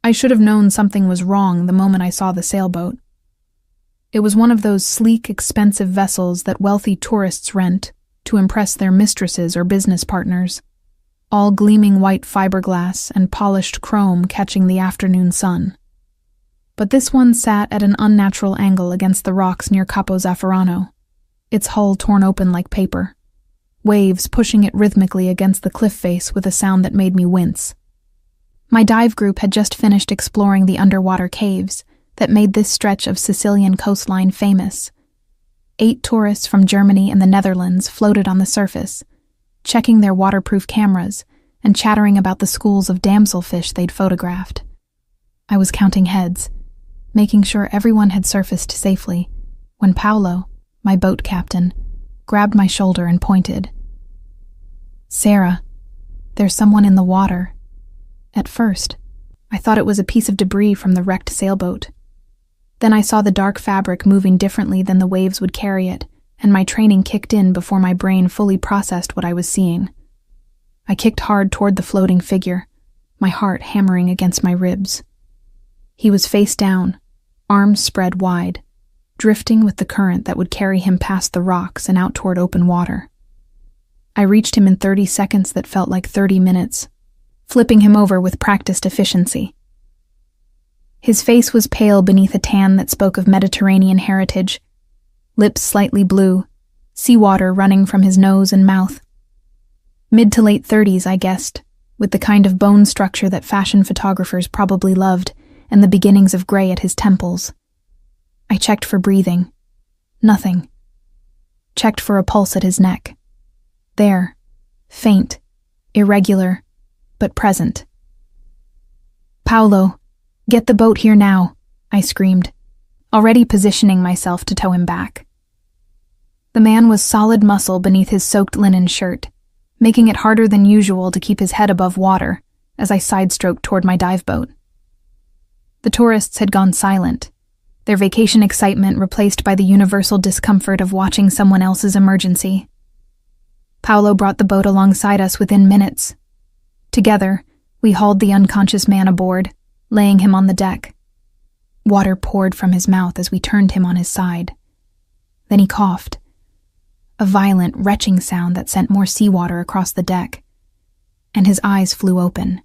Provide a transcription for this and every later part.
I should have known something was wrong the moment I saw the sailboat. It was one of those sleek, expensive vessels that wealthy tourists rent to impress their mistresses or business partners, all gleaming white fiberglass and polished chrome catching the afternoon sun. But this one sat at an unnatural angle against the rocks near Capo Zafferano, its hull torn open like paper, waves pushing it rhythmically against the cliff face with a sound that made me wince. My dive group had just finished exploring the underwater caves that made this stretch of Sicilian coastline famous. 8 tourists from Germany and the Netherlands floated on the surface, checking their waterproof cameras and chattering about the schools of damselfish they'd photographed. I was counting heads, making sure everyone had surfaced safely, when Paolo, my boat captain, grabbed my shoulder and pointed. "Sarah, there's someone in the water." At first, I thought it was a piece of debris from the wrecked sailboat. Then I saw the dark fabric moving differently than the waves would carry it, and my training kicked in before my brain fully processed what I was seeing. I kicked hard toward the floating figure, my heart hammering against my ribs. He was face down, arms spread wide, drifting with the current that would carry him past the rocks and out toward open water. I reached him in 30 seconds that felt like 30 minutes, flipping him over with practiced efficiency. His face was pale beneath a tan that spoke of Mediterranean heritage, lips slightly blue, seawater running from his nose and mouth. Mid to late 30s, I guessed, with the kind of bone structure that fashion photographers probably loved, and the beginnings of gray at his temples. I checked for breathing. Nothing. Checked for a pulse at his neck. There, faint, irregular, but present. "Paolo, get the boat here now," I screamed, already positioning myself to tow him back. The man was solid muscle beneath his soaked linen shirt, making it harder than usual to keep his head above water as I side-stroked toward my dive boat. The tourists had gone silent, their vacation excitement replaced by the universal discomfort of watching someone else's emergency. Paolo brought the boat alongside us within minutes. Together, we hauled the unconscious man aboard, laying him on the deck. Water poured from his mouth as we turned him on his side. Then he coughed, a violent, retching sound that sent more seawater across the deck, and his eyes flew open.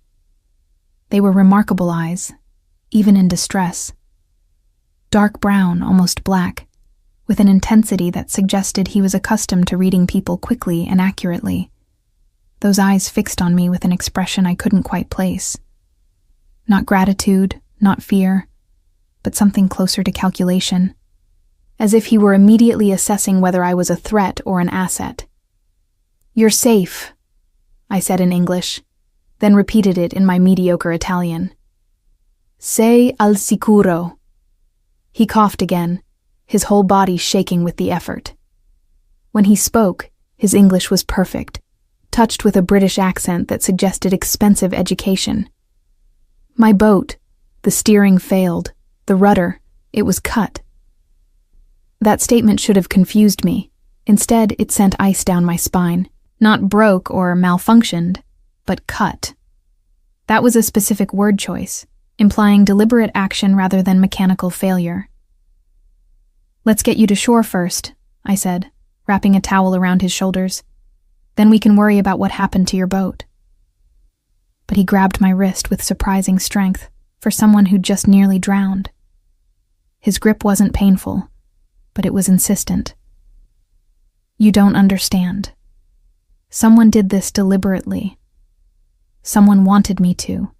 They were remarkable eyes, even in distress. Dark brown, almost black, with an intensity that suggested he was accustomed to reading people quickly and accurately. Those eyes fixed on me with an expression I couldn't quite place. Not gratitude, not fear, but something closer to calculation, as if he were immediately assessing whether I was a threat or an asset. "You're safe," I said in English, then repeated it in my mediocre Italian. "Sei al sicuro." He coughed again, his whole body shaking with the effort. When he spoke, his English was perfect, touched with a British accent that suggested expensive education. My boat, the steering failed, the rudder, it was cut. That statement should have confused me. Instead, it sent ice down my spine. Not broke or malfunctioned, but cut. That was a specific word choice, implying deliberate action rather than mechanical failure. "Let's get you to shore first," I said, wrapping a towel around his shoulders. "Then we can worry about what happened to your boat." But he grabbed my wrist with surprising strength for someone who'd just nearly drowned. His grip wasn't painful, but it was insistent. "You don't understand. Someone did this deliberately. Someone wanted me to."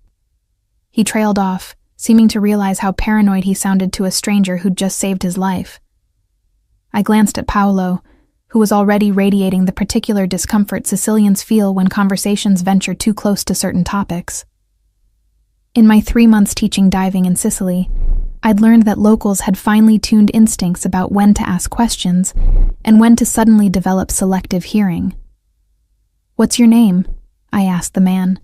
He trailed off, seeming to realize how paranoid he sounded to a stranger who'd just saved his life. I glanced at Paolo, who was already radiating the particular discomfort Sicilians feel when conversations venture too close to certain topics. In my 3 months teaching diving in Sicily, I'd learned that locals had finely tuned instincts about when to ask questions and when to suddenly develop selective hearing. "What's your name?" I asked the man,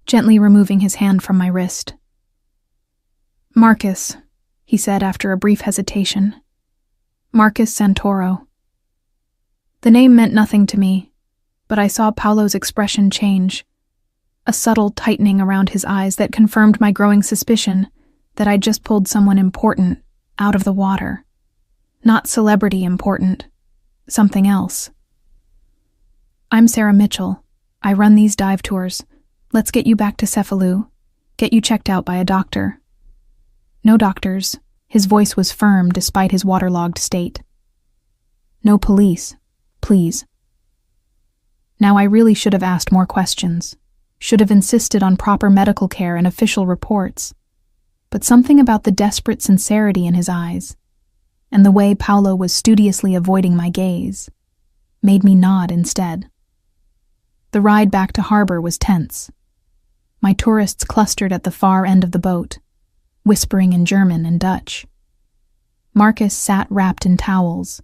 gently removing his hand from my wrist. "Marcus," he said after a brief hesitation. "Marcus Santoro." The name meant nothing to me, but I saw Paolo's expression change. a subtle tightening around his eyes that confirmed my growing suspicion that I'd just pulled someone important out of the water. Not celebrity important, something else. I'm Sarah Mitchell. I run these dive tours. Let's get you back to Cefalù. Get you checked out by a doctor. No doctors. His voice was firm despite his waterlogged state. No police, please. Now I really should have asked more questions, should have insisted on proper medical care and official reports, but something about the desperate sincerity in his eyes, and the way Paolo was studiously avoiding my gaze, made me nod instead. The ride back to harbor was tense. My tourists clustered at the far end of the boat, whispering in German and Dutch. Marcus sat wrapped in towels,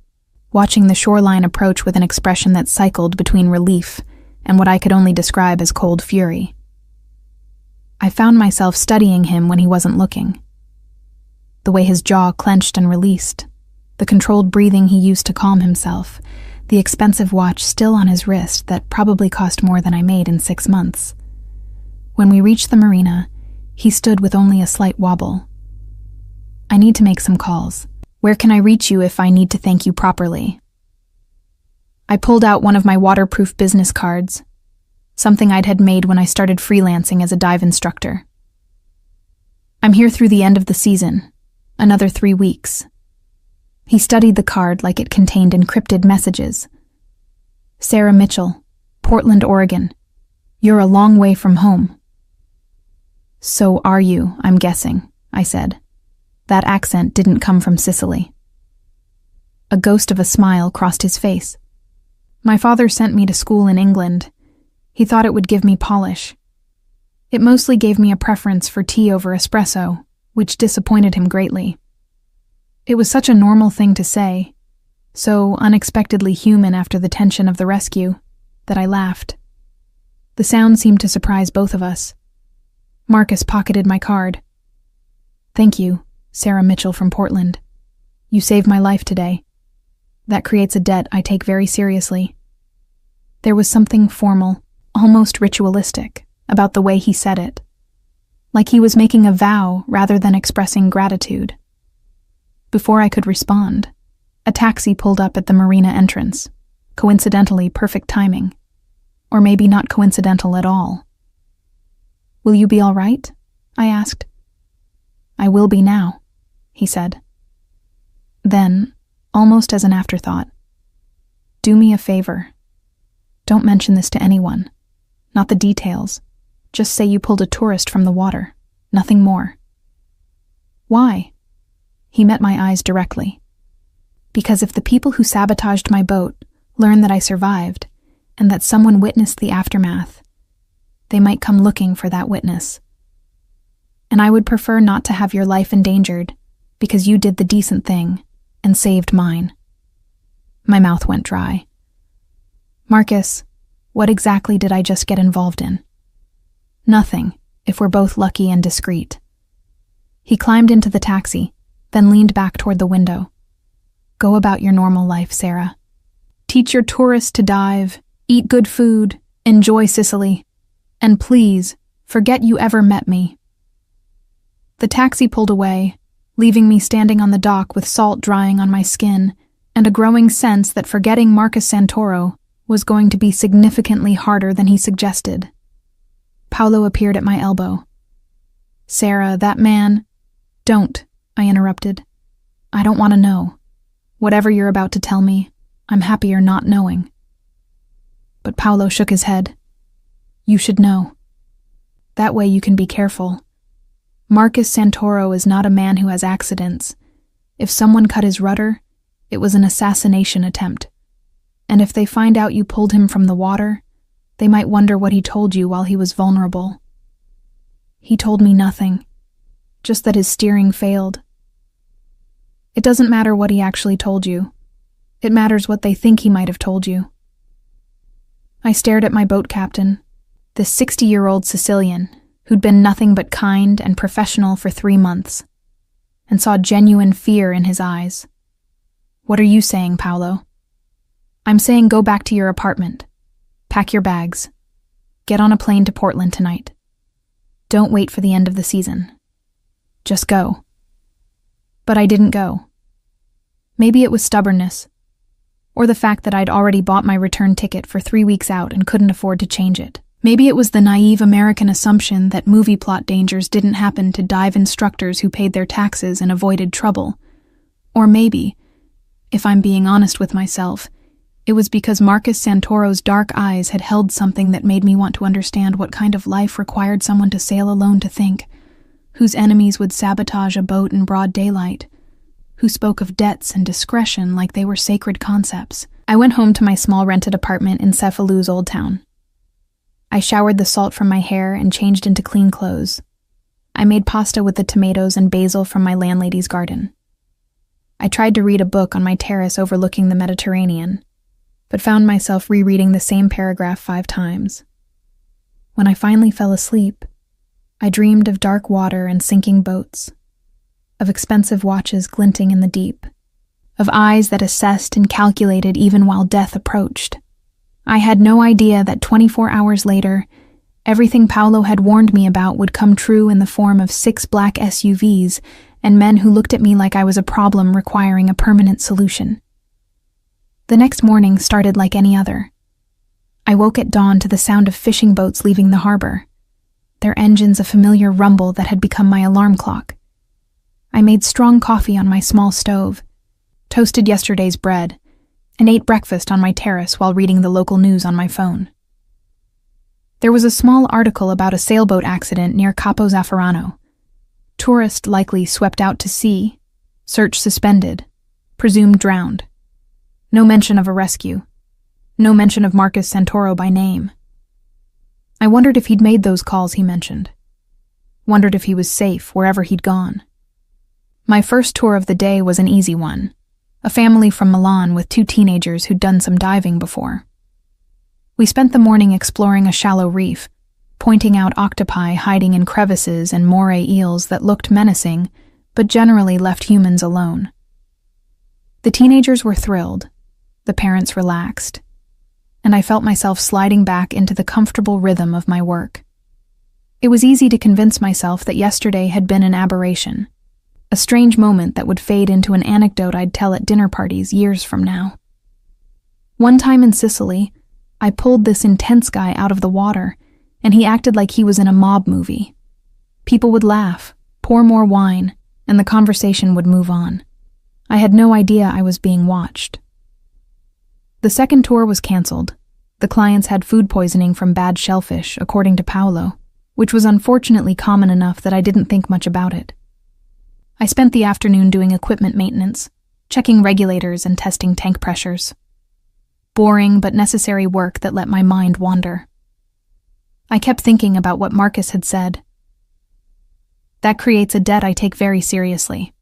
watching the shoreline approach with an expression that cycled between relief and what I could only describe as cold fury. I found myself studying him when he wasn't looking. The way his jaw clenched and released, the controlled breathing he used to calm himself, the expensive watch still on his wrist that probably cost more than I made in 6 months. When we reached the marina, he stood with only a slight wobble. I need to make some calls. Where can I reach you if I need to thank you properly? I pulled out one of my waterproof business cards, something I'd had made when I started freelancing as a dive instructor. I'm here through the end of the season, another 3 weeks. He studied the card like it contained encrypted messages. Sarah Mitchell, Portland, Oregon. You're a long way from home. So are you, I'm guessing, I said. That accent didn't come from Sicily. A ghost of a smile crossed his face. My father sent me to school in England. He thought it would give me polish. It mostly gave me a preference for tea over espresso, which disappointed him greatly. It was such a normal thing to say, so unexpectedly human after the tension of the rescue, that I laughed. The sound seemed to surprise both of us. Marcus pocketed my card. Thank you, Sarah Mitchell from Portland. You saved my life today. That creates a debt I take very seriously. There was something formal, almost ritualistic, about the way he said it. Like he was making a vow rather than expressing gratitude. Before I could respond, a taxi pulled up at the marina entrance. Coincidentally, perfect timing. Or maybe not coincidental at all. Will you be all right? I asked. I will be now, he said. Then, almost as an afterthought, do me a favor. Don't mention this to anyone. Not the details. Just say you pulled a tourist from the water. Nothing more. Why? He met my eyes directly. Because if the people who sabotaged my boat learn that I survived, and that someone witnessed the aftermath, they might come looking for that witness. And I would prefer not to have your life endangered because you did the decent thing and saved mine. My mouth went dry. Marcus, what exactly did I just get involved in? Nothing, if we're both lucky and discreet. He climbed into the taxi, then leaned back toward the window. Go about your normal life, Sarah. Teach your tourists to dive, eat good food, enjoy Sicily. And please, forget you ever met me. The taxi pulled away, leaving me standing on the dock with salt drying on my skin and a growing sense that forgetting Marcus Santoro was going to be significantly harder than he suggested. Paolo appeared at my elbow. Sarah, that man... Don't, I interrupted. I don't want to know. Whatever you're about to tell me, I'm happier not knowing. But Paolo shook his head. You should know. That way you can be careful. Marcus Santoro is not a man who has accidents. If someone cut his rudder, it was an assassination attempt. And if they find out you pulled him from the water, they might wonder what he told you while he was vulnerable. He told me nothing, just that his steering failed. It doesn't matter what he actually told you. It matters what they think he might have told you. I stared at my boat captain, this 60-year-old Sicilian who'd been nothing but kind and professional for 3 months, and saw genuine fear in his eyes. What are you saying, Paolo? I'm saying go back to your apartment. Pack your bags. Get on a plane to Portland tonight. Don't wait for the end of the season. Just go. But I didn't go. Maybe it was stubbornness, or the fact that I'd already bought my return ticket for 3 weeks out and couldn't afford to change it. Maybe it was the naive American assumption that movie plot dangers didn't happen to dive instructors who paid their taxes and avoided trouble. Or maybe, if I'm being honest with myself, it was because Marcus Santoro's dark eyes had held something that made me want to understand what kind of life required someone to sail alone to think, whose enemies would sabotage a boat in broad daylight, who spoke of debts and discretion like they were sacred concepts. I went home to my small rented apartment in Cefalu's Old Town. I showered the salt from my hair and changed into clean clothes. I made pasta with the tomatoes and basil from my landlady's garden. I tried to read a book on my terrace overlooking the Mediterranean, but found myself rereading the same paragraph 5 times. When I finally fell asleep, I dreamed of dark water and sinking boats, of expensive watches glinting in the deep, of eyes that assessed and calculated even while death approached. I had no idea that 24 hours later, everything Paolo had warned me about would come true in the form of 6 black SUVs and men who looked at me like I was a problem requiring a permanent solution. The next morning started like any other. I woke at dawn to the sound of fishing boats leaving the harbor, their engines a familiar rumble that had become my alarm clock. I made strong coffee on my small stove, toasted yesterday's bread, and ate breakfast on my terrace while reading the local news on my phone. There was a small article about a sailboat accident near Capo Zafferano. Tourist likely swept out to sea, search suspended, presumed drowned. No mention of a rescue. No mention of Marcus Santoro by name. I wondered if he'd made those calls he mentioned. Wondered if he was safe wherever he'd gone. My first tour of the day was an easy one. A family from Milan with 2 teenagers who'd done some diving before. We spent the morning exploring a shallow reef, pointing out octopi hiding in crevices and moray eels that looked menacing, but generally left humans alone. The teenagers were thrilled, the parents relaxed, and I felt myself sliding back into the comfortable rhythm of my work. It was easy to convince myself that yesterday had been an aberration, a strange moment that would fade into an anecdote I'd tell at dinner parties years from now. One time in Sicily, I pulled this intense guy out of the water, and he acted like he was in a mob movie. People would laugh, pour more wine, and the conversation would move on. I had no idea I was being watched. The second tour was canceled. The clients had food poisoning from bad shellfish, according to Paolo, which was unfortunately common enough that I didn't think much about it. I spent the afternoon doing equipment maintenance, checking regulators and testing tank pressures. Boring but necessary work that let my mind wander. I kept thinking about what Marcus had said. That creates a debt I take very seriously.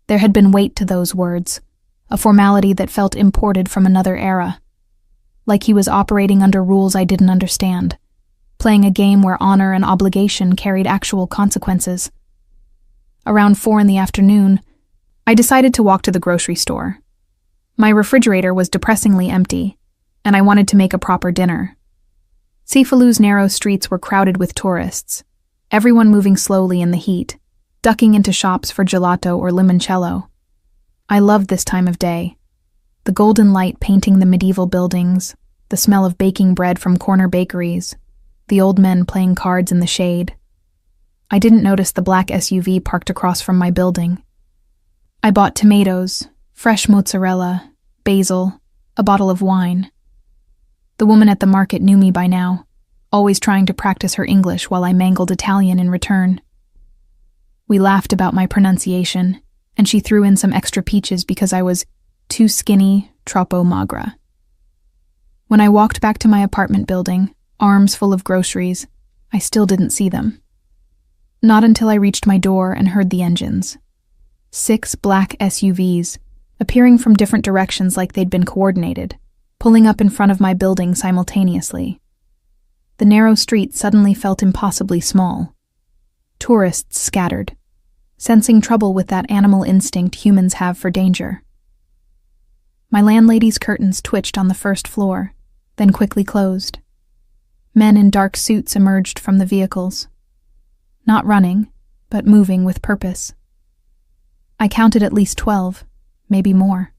There had been weight to those words, a formality that felt imported from another era. Like he was operating under rules I didn't understand, playing a game where honor and obligation carried actual consequences. Around 4 in the afternoon, I decided to walk to the grocery store. My refrigerator was depressingly empty, and I wanted to make a proper dinner. Cefalu's narrow streets were crowded with tourists, everyone moving slowly in the heat, ducking into shops for gelato or limoncello. I loved this time of day. The golden light painting the medieval buildings, the smell of baking bread from corner bakeries, the old men playing cards in the shade. I didn't notice the black SUV parked across from my building. I bought tomatoes, fresh mozzarella, basil, a bottle of wine. The woman at the market knew me by now, always trying to practice her English while I mangled Italian in return. We laughed about my pronunciation, and she threw in some extra peaches because I was too skinny, troppo magra. When I walked back to my apartment building, arms full of groceries, I still didn't see them. Not until I reached my door and heard the engines. 6 black SUVs, appearing from different directions like they'd been coordinated, pulling up in front of my building simultaneously. The narrow street suddenly felt impossibly small. Tourists scattered, sensing trouble with that animal instinct humans have for danger. My landlady's curtains twitched on the first floor, then quickly closed. Men in dark suits emerged from the vehicles. Not running, but moving with purpose. I counted at least 12, maybe more.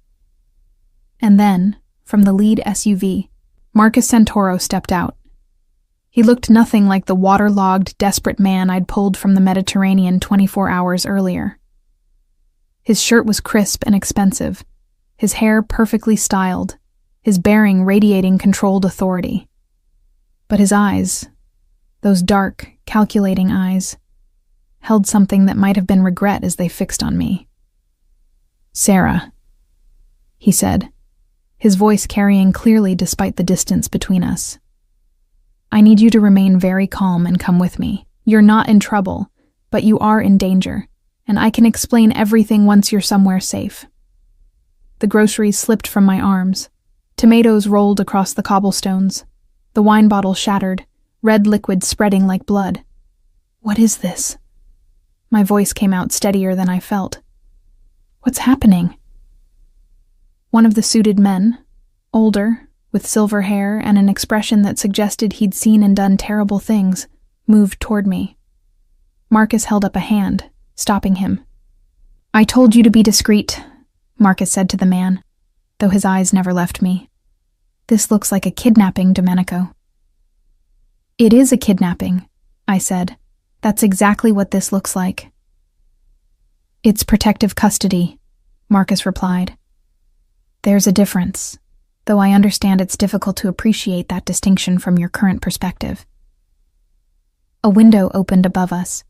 And then, from the lead SUV, Marcus Santoro stepped out. He looked nothing like the waterlogged, desperate man I'd pulled from the Mediterranean 24 hours earlier. His shirt was crisp and expensive, his hair perfectly styled, his bearing radiating controlled authority. But his eyes, those dark, calculating eyes, held something that might have been regret as they fixed on me. "Sarah," he said, his voice carrying clearly despite the distance between us. "I need you to remain very calm and come with me. You're not in trouble, but you are in danger, and I can explain everything once you're somewhere safe." The groceries slipped from my arms. Tomatoes rolled across the cobblestones. The wine bottle shattered, red liquid spreading like blood. "What is this?" My voice came out steadier than I felt. "What's happening?" One of the suited men, older, with silver hair and an expression that suggested he'd seen and done terrible things, moved toward me. Marcus held up a hand, stopping him. "I told you to be discreet," Marcus said to the man, though his eyes never left me. "This looks like a kidnapping, Domenico." "It is a kidnapping," I said. "That's exactly what this looks like." "It's protective custody," Marcus replied. "There's a difference, though I understand it's difficult to appreciate that distinction from your current perspective." A window opened above us.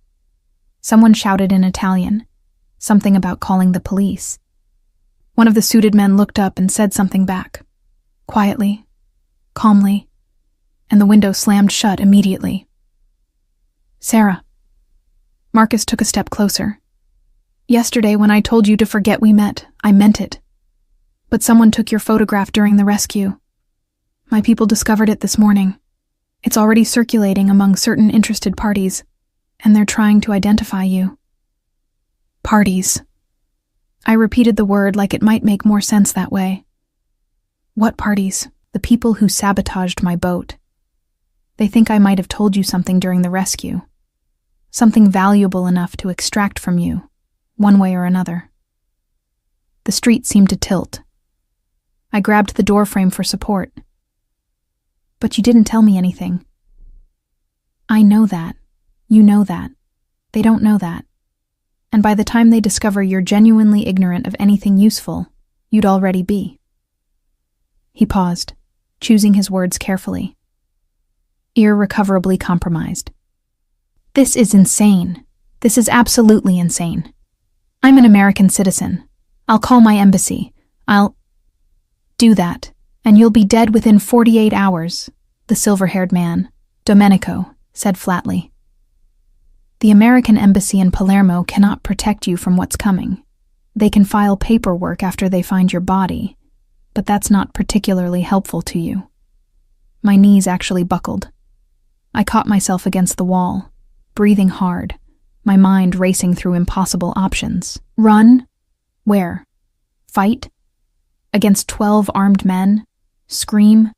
Someone shouted in Italian, something about calling the police. One of the suited men looked up and said something back, quietly, calmly, and the window slammed shut immediately. "Sarah." Marcus took a step closer. "Yesterday when I told you to forget we met, I meant it. But someone took your photograph during the rescue. My people discovered it this morning. It's already circulating among certain interested parties, and they're trying to identify you." "Parties." I repeated the word like it might make more sense that way. "What parties?" "The people who sabotaged my boat. They think I might have told you something during the rescue. Something valuable enough to extract from you, one way or another." The street seemed to tilt. I grabbed the doorframe for support. "But you didn't tell me anything." "I know that. You know that. They don't know that. And by the time they discover you're genuinely ignorant of anything useful, you'd already be." He paused, choosing his words carefully. "Irrecoverably compromised." "This is insane. This is absolutely insane. I'm an American citizen. I'll call my embassy. I'll..." "Do that, and you'll be dead within 48 hours, the silver-haired man, Domenico, said flatly. "The American embassy in Palermo cannot protect you from what's coming. They can file paperwork after they find your body, but that's not particularly helpful to you." My knees actually buckled. I caught myself against the wall, breathing hard, my mind racing through impossible options. Run? Where? Fight? Against 12 armed men? Scream?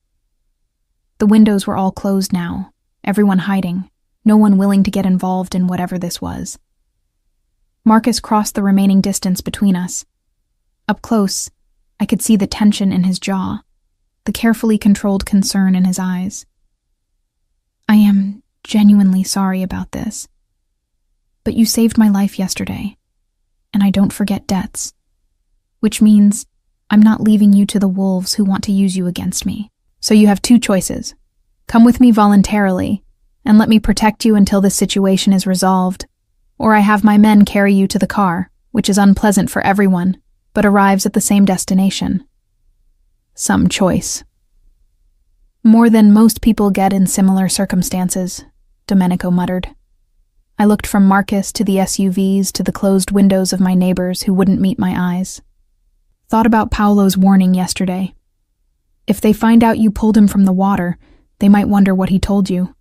The windows were all closed now, everyone hiding, no one willing to get involved in whatever this was. Marcus crossed the remaining distance between us. Up close, I could see the tension in his jaw, the carefully controlled concern in his eyes. "I am genuinely sorry about this. But you saved my life yesterday, and I don't forget debts. Which means I'm not leaving you to the wolves who want to use you against me. So you have two choices. Come with me voluntarily, and let me protect you until this situation is resolved, or I have my men carry you to the car, which is unpleasant for everyone, but arrives at the same destination. Some choice." "More than most people get in similar circumstances," Domenico muttered. I looked from Marcus to the SUVs to the closed windows of my neighbors who wouldn't meet my eyes. Thought about Paolo's warning yesterday. If they find out you pulled him from the water, they might wonder what he told you.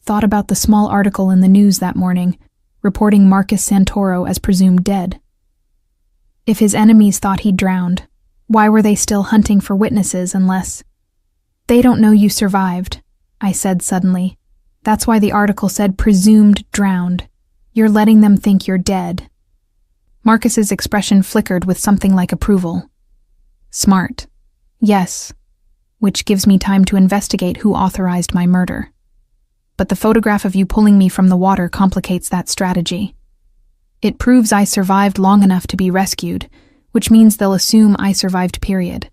Thought about the small article in the news that morning, reporting Marcus Santoro as presumed dead. If his enemies thought he'd drowned, why were they still hunting for witnesses unless... They don't know you survived, I said suddenly. That's why the article said presumed drowned. You're letting them think you're dead. Marcus's expression flickered with something like approval. Smart. Yes. Which gives me time to investigate who authorized my murder. But the photograph of you pulling me from the water complicates that strategy. It proves I survived long enough to be rescued, which means they'll assume I survived, period.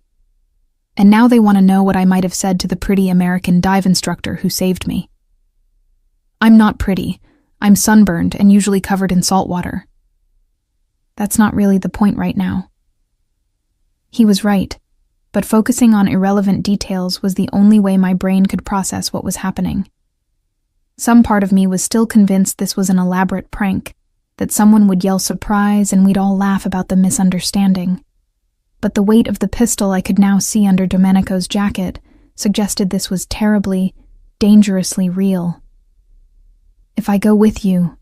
And now they want to know what I might have said to the pretty American dive instructor who saved me. I'm not pretty. I'm sunburned and usually covered in salt water. That's not really the point right now. He was right, but focusing on irrelevant details was the only way my brain could process what was happening. Some part of me was still convinced this was an elaborate prank, that someone would yell surprise and we'd all laugh about the misunderstanding. But the weight of the pistol I could now see under Domenico's jacket suggested this was terribly, dangerously real. If I go with you,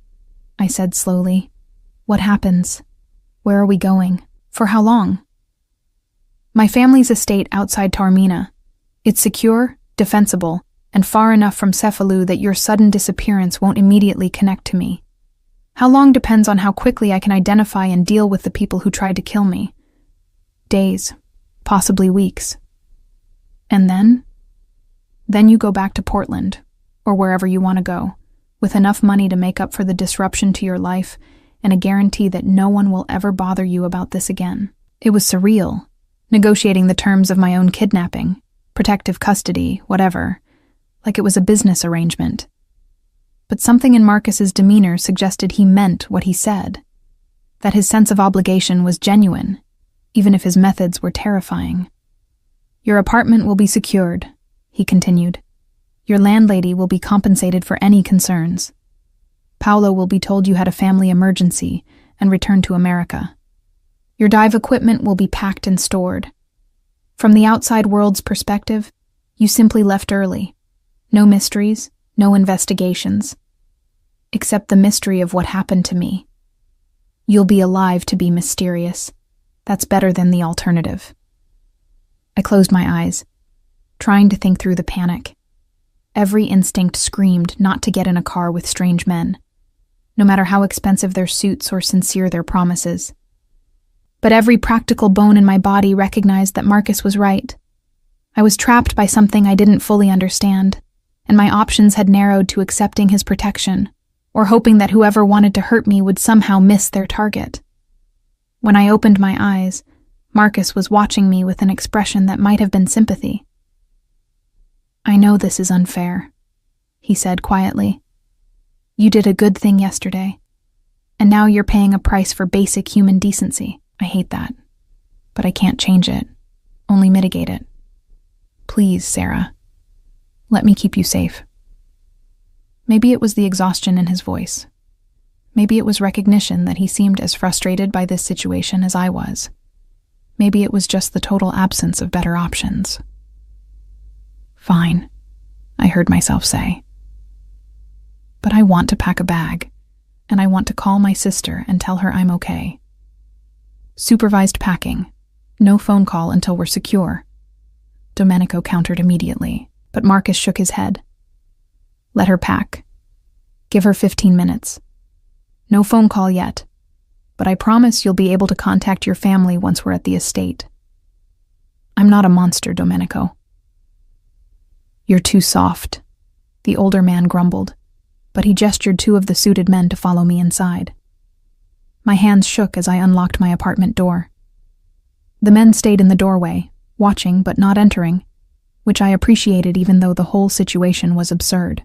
I said slowly, what happens? Where are we going? For how long? My family's estate outside Taormina. It's secure, defensible, and far enough from Cefalù that your sudden disappearance won't immediately connect to me. How long depends on how quickly I can identify and deal with the people who tried to kill me. Days, possibly weeks. And then? Then you go back to Portland, or wherever you want to go, with enough money to make up for the disruption to your life and a guarantee that no one will ever bother you about this again. It was surreal, negotiating the terms of my own kidnapping, protective custody, whatever, like it was a business arrangement. But something in Marcus's demeanor suggested he meant what he said, that his sense of obligation was genuine, even if his methods were terrifying. Your apartment will be secured, he continued. Your landlady will be compensated for any concerns. Paolo will be told you had a family emergency and returned to America. Your dive equipment will be packed and stored. From the outside world's perspective, you simply left early. No mysteries, no investigations. Except the mystery of what happened to me. You'll be alive to be mysterious. That's better than the alternative. I closed my eyes, trying to think through the panic. Every instinct screamed not to get in a car with strange men, no matter how expensive their suits or sincere their promises. But every practical bone in my body recognized that Marcus was right. I was trapped by something I didn't fully understand, and my options had narrowed to accepting his protection, or hoping that whoever wanted to hurt me would somehow miss their target. When I opened my eyes, Marcus was watching me with an expression that might have been sympathy. I know this is unfair, he said quietly. You did a good thing yesterday, and now you're paying a price for basic human decency. I hate that, but I can't change it, only mitigate it. Please, Sarah, let me keep you safe. Maybe it was the exhaustion in his voice. Maybe it was recognition that he seemed as frustrated by this situation as I was. Maybe it was just the total absence of better options. Fine, I heard myself say. But I want to pack a bag, and I want to call my sister and tell her I'm okay. Supervised packing. No phone call until we're secure. Domenico countered immediately, but Marcus shook his head. Let her pack. Give her 15 minutes. No phone call yet, but I promise you'll be able to contact your family once we're at the estate. I'm not a monster, Domenico. You're too soft, the older man grumbled, but he gestured two of the suited men to follow me inside. My hands shook as I unlocked my apartment door. The men stayed in the doorway, watching but not entering, which I appreciated even though the whole situation was absurd.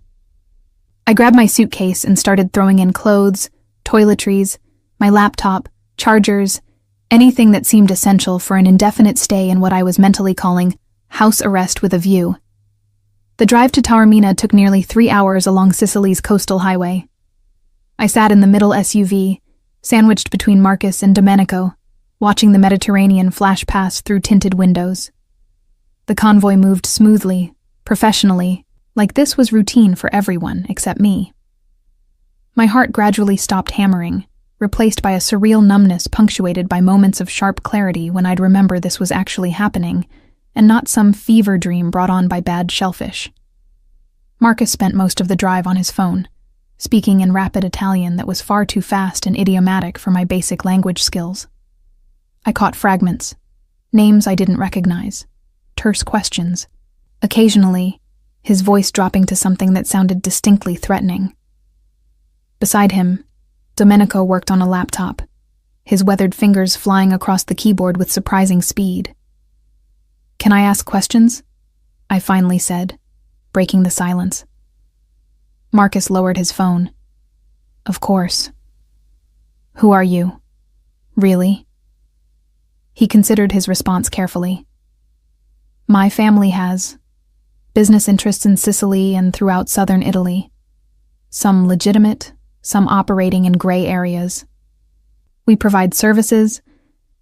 I grabbed my suitcase and started throwing in clothes, toiletries, my laptop, chargers, anything that seemed essential for an indefinite stay in what I was mentally calling house arrest with a view. The drive to Taormina took nearly 3 hours along Sicily's coastal highway. I sat in the middle SUV, sandwiched between Marcus and Domenico, watching the Mediterranean flash past through tinted windows. The convoy moved smoothly, professionally, like this was routine for everyone except me. My heart gradually stopped hammering, replaced by a surreal numbness punctuated by moments of sharp clarity when I'd remember this was actually happening, and not some fever dream brought on by bad shellfish. Marcus spent most of the drive on his phone, speaking in rapid Italian that was far too fast and idiomatic for my basic language skills. I caught fragments, names I didn't recognize, terse questions. Occasionally, his voice dropping to something that sounded distinctly threatening. Beside him, Domenico worked on a laptop, his weathered fingers flying across the keyboard with surprising speed. "Can I ask questions?" I finally said, breaking the silence. Marcus lowered his phone. "Of course." "Who are you? Really?" He considered his response carefully. "My family has business interests in Sicily and throughout southern Italy. Some legitimate, some operating in gray areas. We provide services,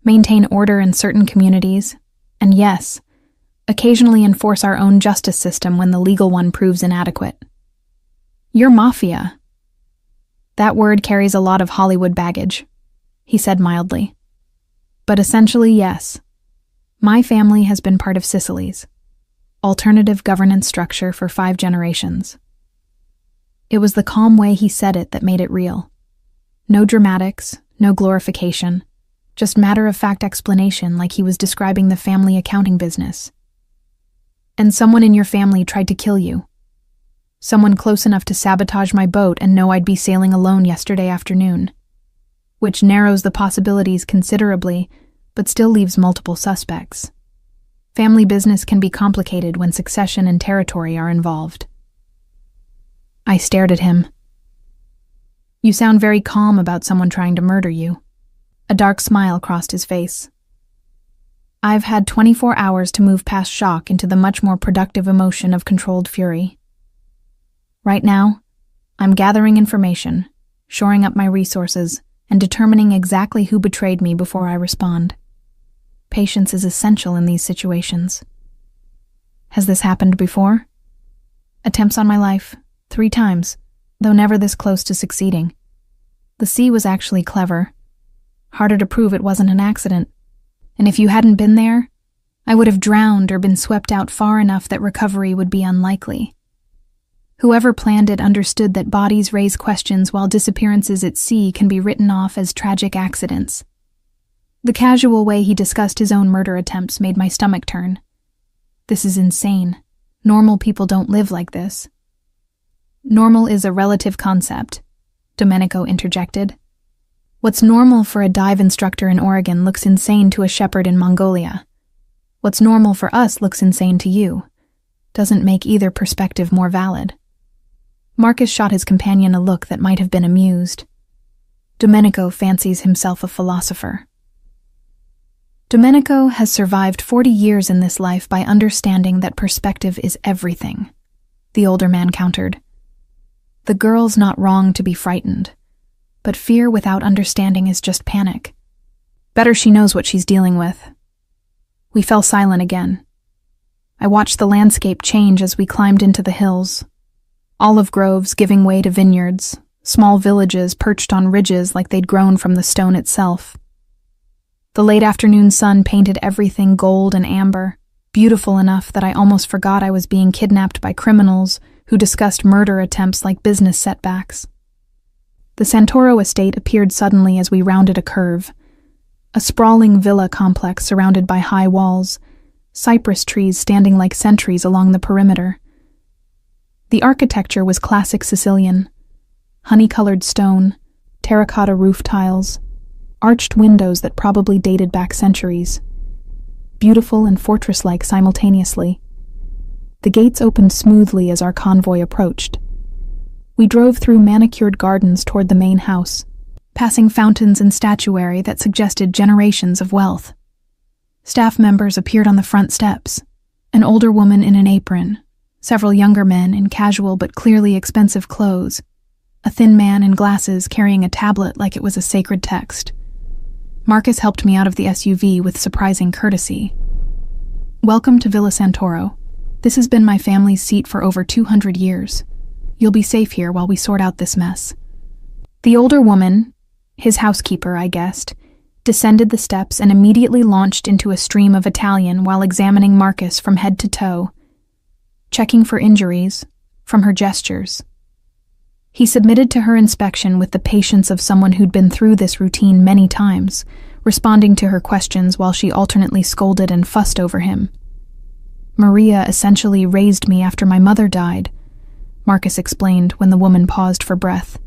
maintain order in certain communities, and yes, occasionally enforce our own justice system when the legal one proves inadequate." "You're mafia." "That word carries a lot of Hollywood baggage," he said mildly. "But essentially, yes. My family has been part of Sicily's alternative governance structure for 5 generations. It was the calm way he said it that made it real. No dramatics, no glorification, just matter-of-fact explanation like he was describing the family accounting business. "And someone in your family tried to kill you. Someone close enough to sabotage my boat and know I'd be sailing alone yesterday afternoon. Which narrows the possibilities considerably, but still leaves multiple suspects. Family business can be complicated when succession and territory are involved." I stared at him. "You sound very calm about someone trying to murder you." A dark smile crossed his face. "I've had 24 hours to move past shock into the much more productive emotion of controlled fury. Right now, I'm gathering information, shoring up my resources, and determining exactly who betrayed me before I respond. Patience is essential in these situations." "Has this happened before?" "Attempts on my life, 3 times, though never this close to succeeding. The sea was actually clever. Harder to prove it wasn't an accident. And if you hadn't been there, I would have drowned or been swept out far enough that recovery would be unlikely. Whoever planned it understood that bodies raise questions while disappearances at sea can be written off as tragic accidents." The casual way he discussed his own murder attempts made my stomach turn. "This is insane. Normal people don't live like this." "Normal is a relative concept," Domenico interjected. "What's normal for a dive instructor in Oregon looks insane to a shepherd in Mongolia. What's normal for us looks insane to you. Doesn't make either perspective more valid." Marcus shot his companion a look that might have been amused. Domenico fancies himself a philosopher. Domenico has survived 40 years in this life by understanding that perspective is everything, the older man countered. The girl's not wrong to be frightened, but fear without understanding is just panic. Better she knows what she's dealing with. We fell silent again. I watched the landscape change as we climbed into the hills. Olive groves giving way to vineyards, small villages perched on ridges like they'd grown from the stone itself. The late afternoon sun painted everything gold and amber, beautiful enough that I almost forgot I was being kidnapped by criminals who discussed murder attempts like business setbacks. The Santoro estate appeared suddenly as we rounded a curve, a sprawling villa complex surrounded by high walls, cypress trees standing like sentries along the perimeter. The architecture was classic Sicilian, honey-colored stone, terracotta roof tiles, arched windows that probably dated back centuries. Beautiful and fortress-like simultaneously. The gates opened smoothly as our convoy approached. We drove through manicured gardens toward the main house, passing fountains and statuary that suggested generations of wealth. Staff members appeared on the front steps, an older woman in an apron, several younger men in casual but clearly expensive clothes, a thin man in glasses carrying a tablet like it was a sacred text. Marcus helped me out of the SUV with surprising courtesy. "Welcome to Villa Santoro. This has been my family's seat for over 200 years. You'll be safe here while we sort out this mess." The older woman, his housekeeper, I guessed, descended the steps and immediately launched into a stream of Italian while examining Marcus from head to toe. Checking for injuries, from her gestures. He submitted to her inspection with the patience of someone who'd been through this routine many times, responding to her questions while she alternately scolded and fussed over him. "Maria essentially raised me after my mother died," Marcus explained when the woman paused for breath.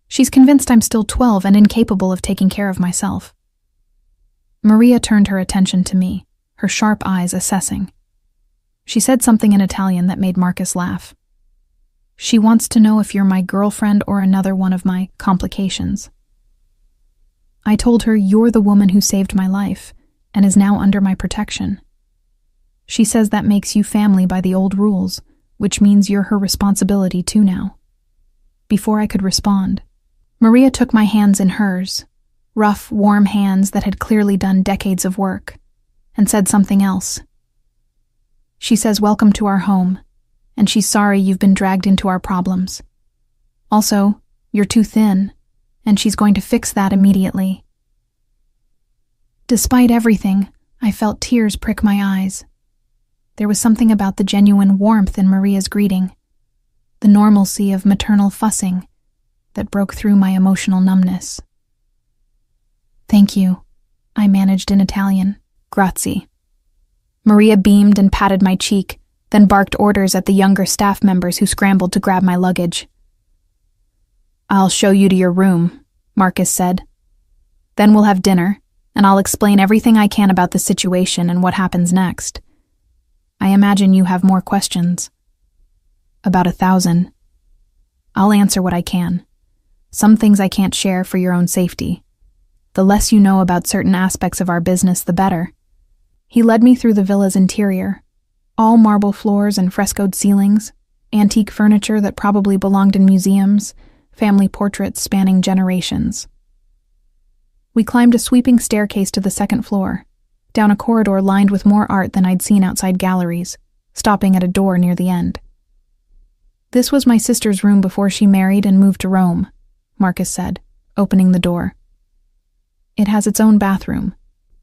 "She's convinced I'm still 12 and incapable of taking care of myself." Maria turned her attention to me, her sharp eyes assessing. She said something in Italian that made Marcus laugh. "She wants to know if you're my girlfriend or another one of my complications." I told her you're the woman who saved my life and is now under my protection. She says that makes you family by the old rules, which means you're her responsibility too now. Before I could respond, Maria took my hands in hers, rough, warm hands that had clearly done decades of work, and said something else. She says welcome to our home, and she's sorry you've been dragged into our problems. Also, you're too thin, and she's going to fix that immediately. Despite everything, I felt tears prick my eyes. There was something about the genuine warmth in Maria's greeting, the normalcy of maternal fussing, that broke through my emotional numbness. "Thank you," I managed in Italian. "Grazie." Maria beamed and patted my cheek, then barked orders at the younger staff members who scrambled to grab my luggage. "I'll show you to your room," Marcus said. "Then we'll have dinner, and I'll explain everything I can about the situation and what happens next. I imagine you have more questions." "About 1,000. I'll answer what I can. Some things I can't share for your own safety. The less you know about certain aspects of our business, the better." He led me through the villa's interior, all marble floors and frescoed ceilings, antique furniture that probably belonged in museums, family portraits spanning generations. We climbed a sweeping staircase to the second floor, down a corridor lined with more art than I'd seen outside galleries, stopping at a door near the end. "This was my sister's room before she married and moved to Rome," Marcus said, opening the door. "It has its own bathroom,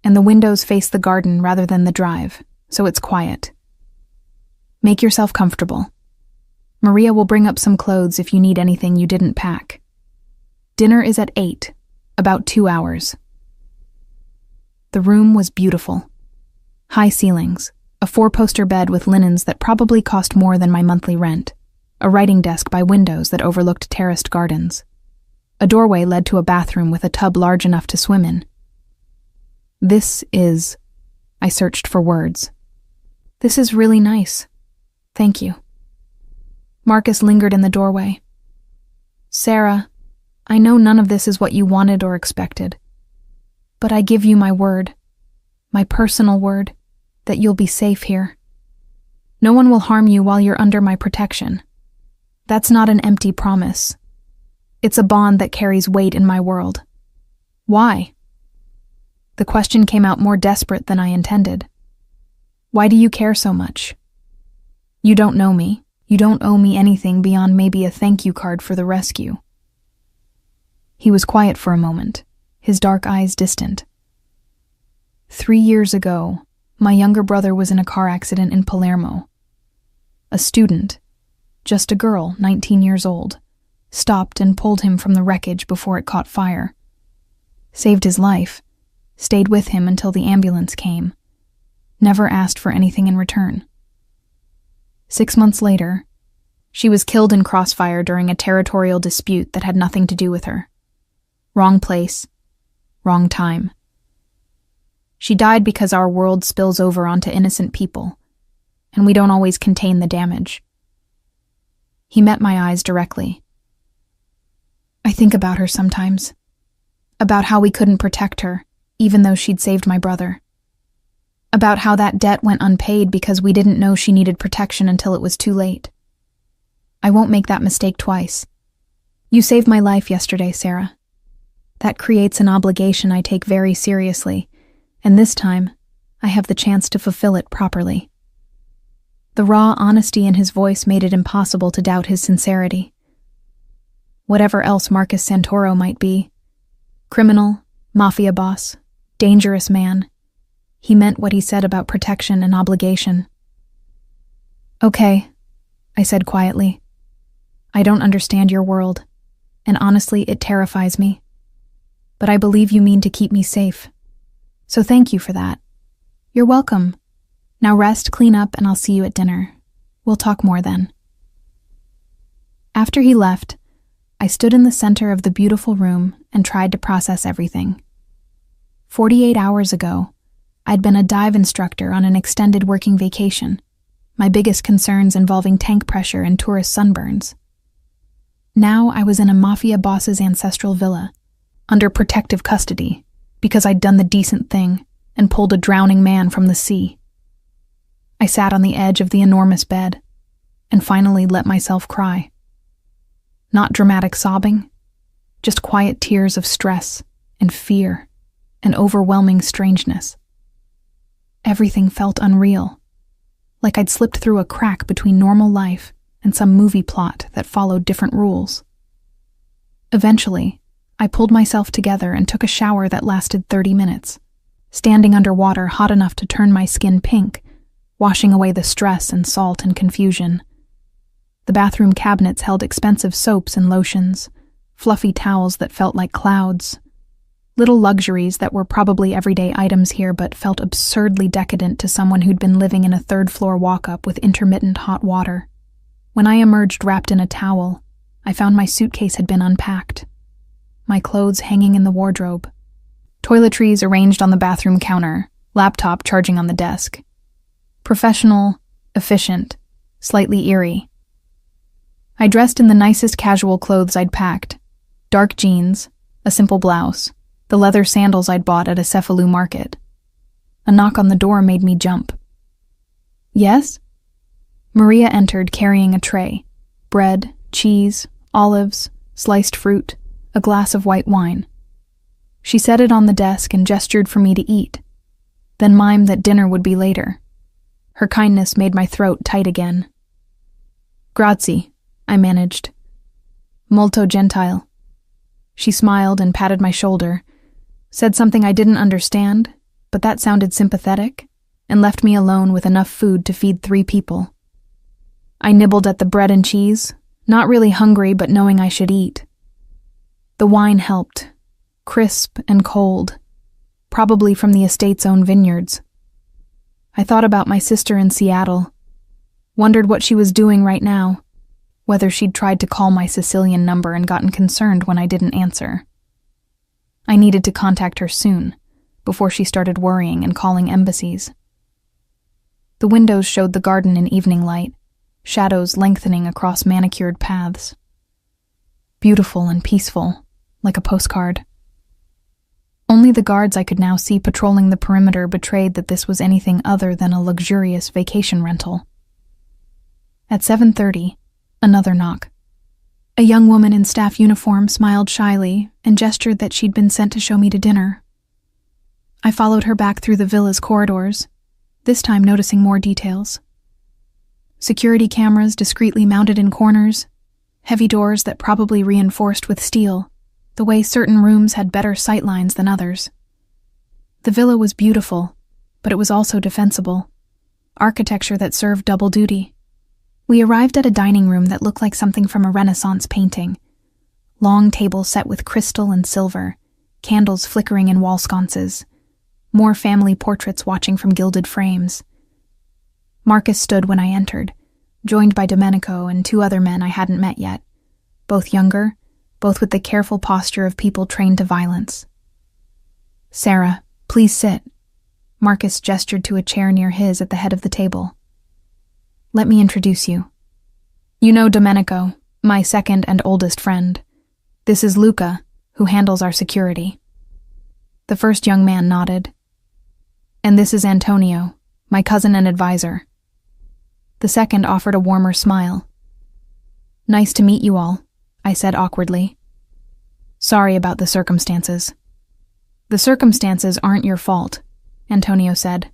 and the windows face the garden rather than the drive, so it's quiet. Make yourself comfortable. Maria will bring up some clothes if you need anything you didn't pack. Dinner is at 8, about 2 hours." The room was beautiful. High ceilings, a 4-poster bed with linens that probably cost more than my monthly rent, a writing desk by windows that overlooked terraced gardens. A doorway led to a bathroom with a tub large enough to swim in. I searched for words. "This is really nice. Thank you." Marcus lingered in the doorway. "Sarah, I know none of this is what you wanted or expected, but I give you my word, my personal word, that you'll be safe here. No one will harm you while you're under my protection. That's not an empty promise. It's a bond that carries weight in my world." "Why?" The question came out more desperate than I intended. "Why do you care so much? You don't know me. You don't owe me anything beyond maybe a thank you card for the rescue." He was quiet for a moment, his dark eyes distant. 3 years ago, my younger brother was in a car accident in Palermo. A student, just a girl, 19 years old, stopped and pulled him from the wreckage before it caught fire. Saved his life, stayed with him until the ambulance came, never asked for anything in return. 6 months later, she was killed in crossfire during a territorial dispute that had nothing to do with her. Wrong place, wrong time. She died because our world spills over onto innocent people, and we don't always contain the damage. He met my eyes directly. "I think about her sometimes, about how we couldn't protect her, even though she'd saved my brother. About how that debt went unpaid because we didn't know she needed protection until it was too late. I won't make that mistake twice. You saved my life yesterday, Sarah. That creates an obligation I take very seriously, and this time, I have the chance to fulfill it properly." The raw honesty in his voice made it impossible to doubt his sincerity. Whatever else Marcus Santoro might be, criminal, mafia boss, dangerous man, he meant what he said about protection and obligation. "Okay," I said quietly. I don't understand your world, and honestly, it terrifies me. But I believe you mean to keep me safe. So thank you for that. You're welcome. Now rest, clean up, and I'll see you at dinner. We'll talk more then. After he left, I stood in the center of the beautiful room and tried to process everything. 48 hours ago, I'd been a dive instructor on an extended working vacation, my biggest concerns involving tank pressure and tourist sunburns. Now I was in a mafia boss's ancestral villa, under protective custody, because I'd done the decent thing and pulled a drowning man from the sea. I sat on the edge of the enormous bed and finally let myself cry. Not dramatic sobbing, just quiet tears of stress and fear and overwhelming strangeness. Everything felt unreal, like I'd slipped through a crack between normal life and some movie plot that followed different rules. Eventually, I pulled myself together and took a shower that lasted 30 minutes, standing under water hot enough to turn my skin pink, washing away the stress and salt and confusion. The bathroom cabinets held expensive soaps and lotions, fluffy towels that felt like clouds, little luxuries that were probably everyday items here but felt absurdly decadent to someone who'd been living in a third-floor walk-up with intermittent hot water. When I emerged wrapped in a towel, I found my suitcase had been unpacked, my clothes hanging in the wardrobe, toiletries arranged on the bathroom counter, laptop charging on the desk. Professional, efficient, slightly eerie. I dressed in the nicest casual clothes I'd packed, dark jeans, a simple blouse, the leather sandals I'd bought at a Cephalou market. A knock on the door made me jump. Yes? Maria entered carrying a tray, bread, cheese, olives, sliced fruit, a glass of white wine. She set it on the desk and gestured for me to eat, then mimed that dinner would be later. Her kindness made my throat tight again. Grazie, I managed. Molto gentile. She smiled and patted my shoulder, said something I didn't understand, but that sounded sympathetic, and left me alone with enough food to feed 3 people. I nibbled at the bread and cheese, not really hungry but knowing I should eat. The wine helped, crisp and cold, probably from the estate's own vineyards. I thought about my sister in Seattle, wondered what she was doing right now, whether she'd tried to call my Sicilian number and gotten concerned when I didn't answer. I needed to contact her soon, before she started worrying and calling embassies. The windows showed the garden in evening light, shadows lengthening across manicured paths. Beautiful and peaceful, like a postcard. Only the guards I could now see patrolling the perimeter betrayed that this was anything other than a luxurious vacation rental. At 7:30, another knock. A young woman in staff uniform smiled shyly and gestured that she'd been sent to show me to dinner. I followed her back through the villa's corridors, this time noticing more details. Security cameras discreetly mounted in corners, heavy doors that probably reinforced with steel, the way certain rooms had better sight lines than others. The villa was beautiful, but it was also defensible, architecture that served double duty. We arrived at a dining room that looked like something from a Renaissance painting. Long tables set with crystal and silver, candles flickering in wall sconces, more family portraits watching from gilded frames. Marcus stood when I entered, joined by Domenico and 2 other men I hadn't met yet, both younger, both with the careful posture of people trained to violence. Sarah, please sit. Marcus gestured to a chair near his at the head of the table. Let me introduce you. You know Domenico, my second and oldest friend. This is Luca, who handles our security. The first young man nodded. And this is Antonio, my cousin and advisor. The second offered a warmer smile. Nice to meet you all, I said awkwardly. Sorry about the circumstances. The circumstances aren't your fault, Antonio said.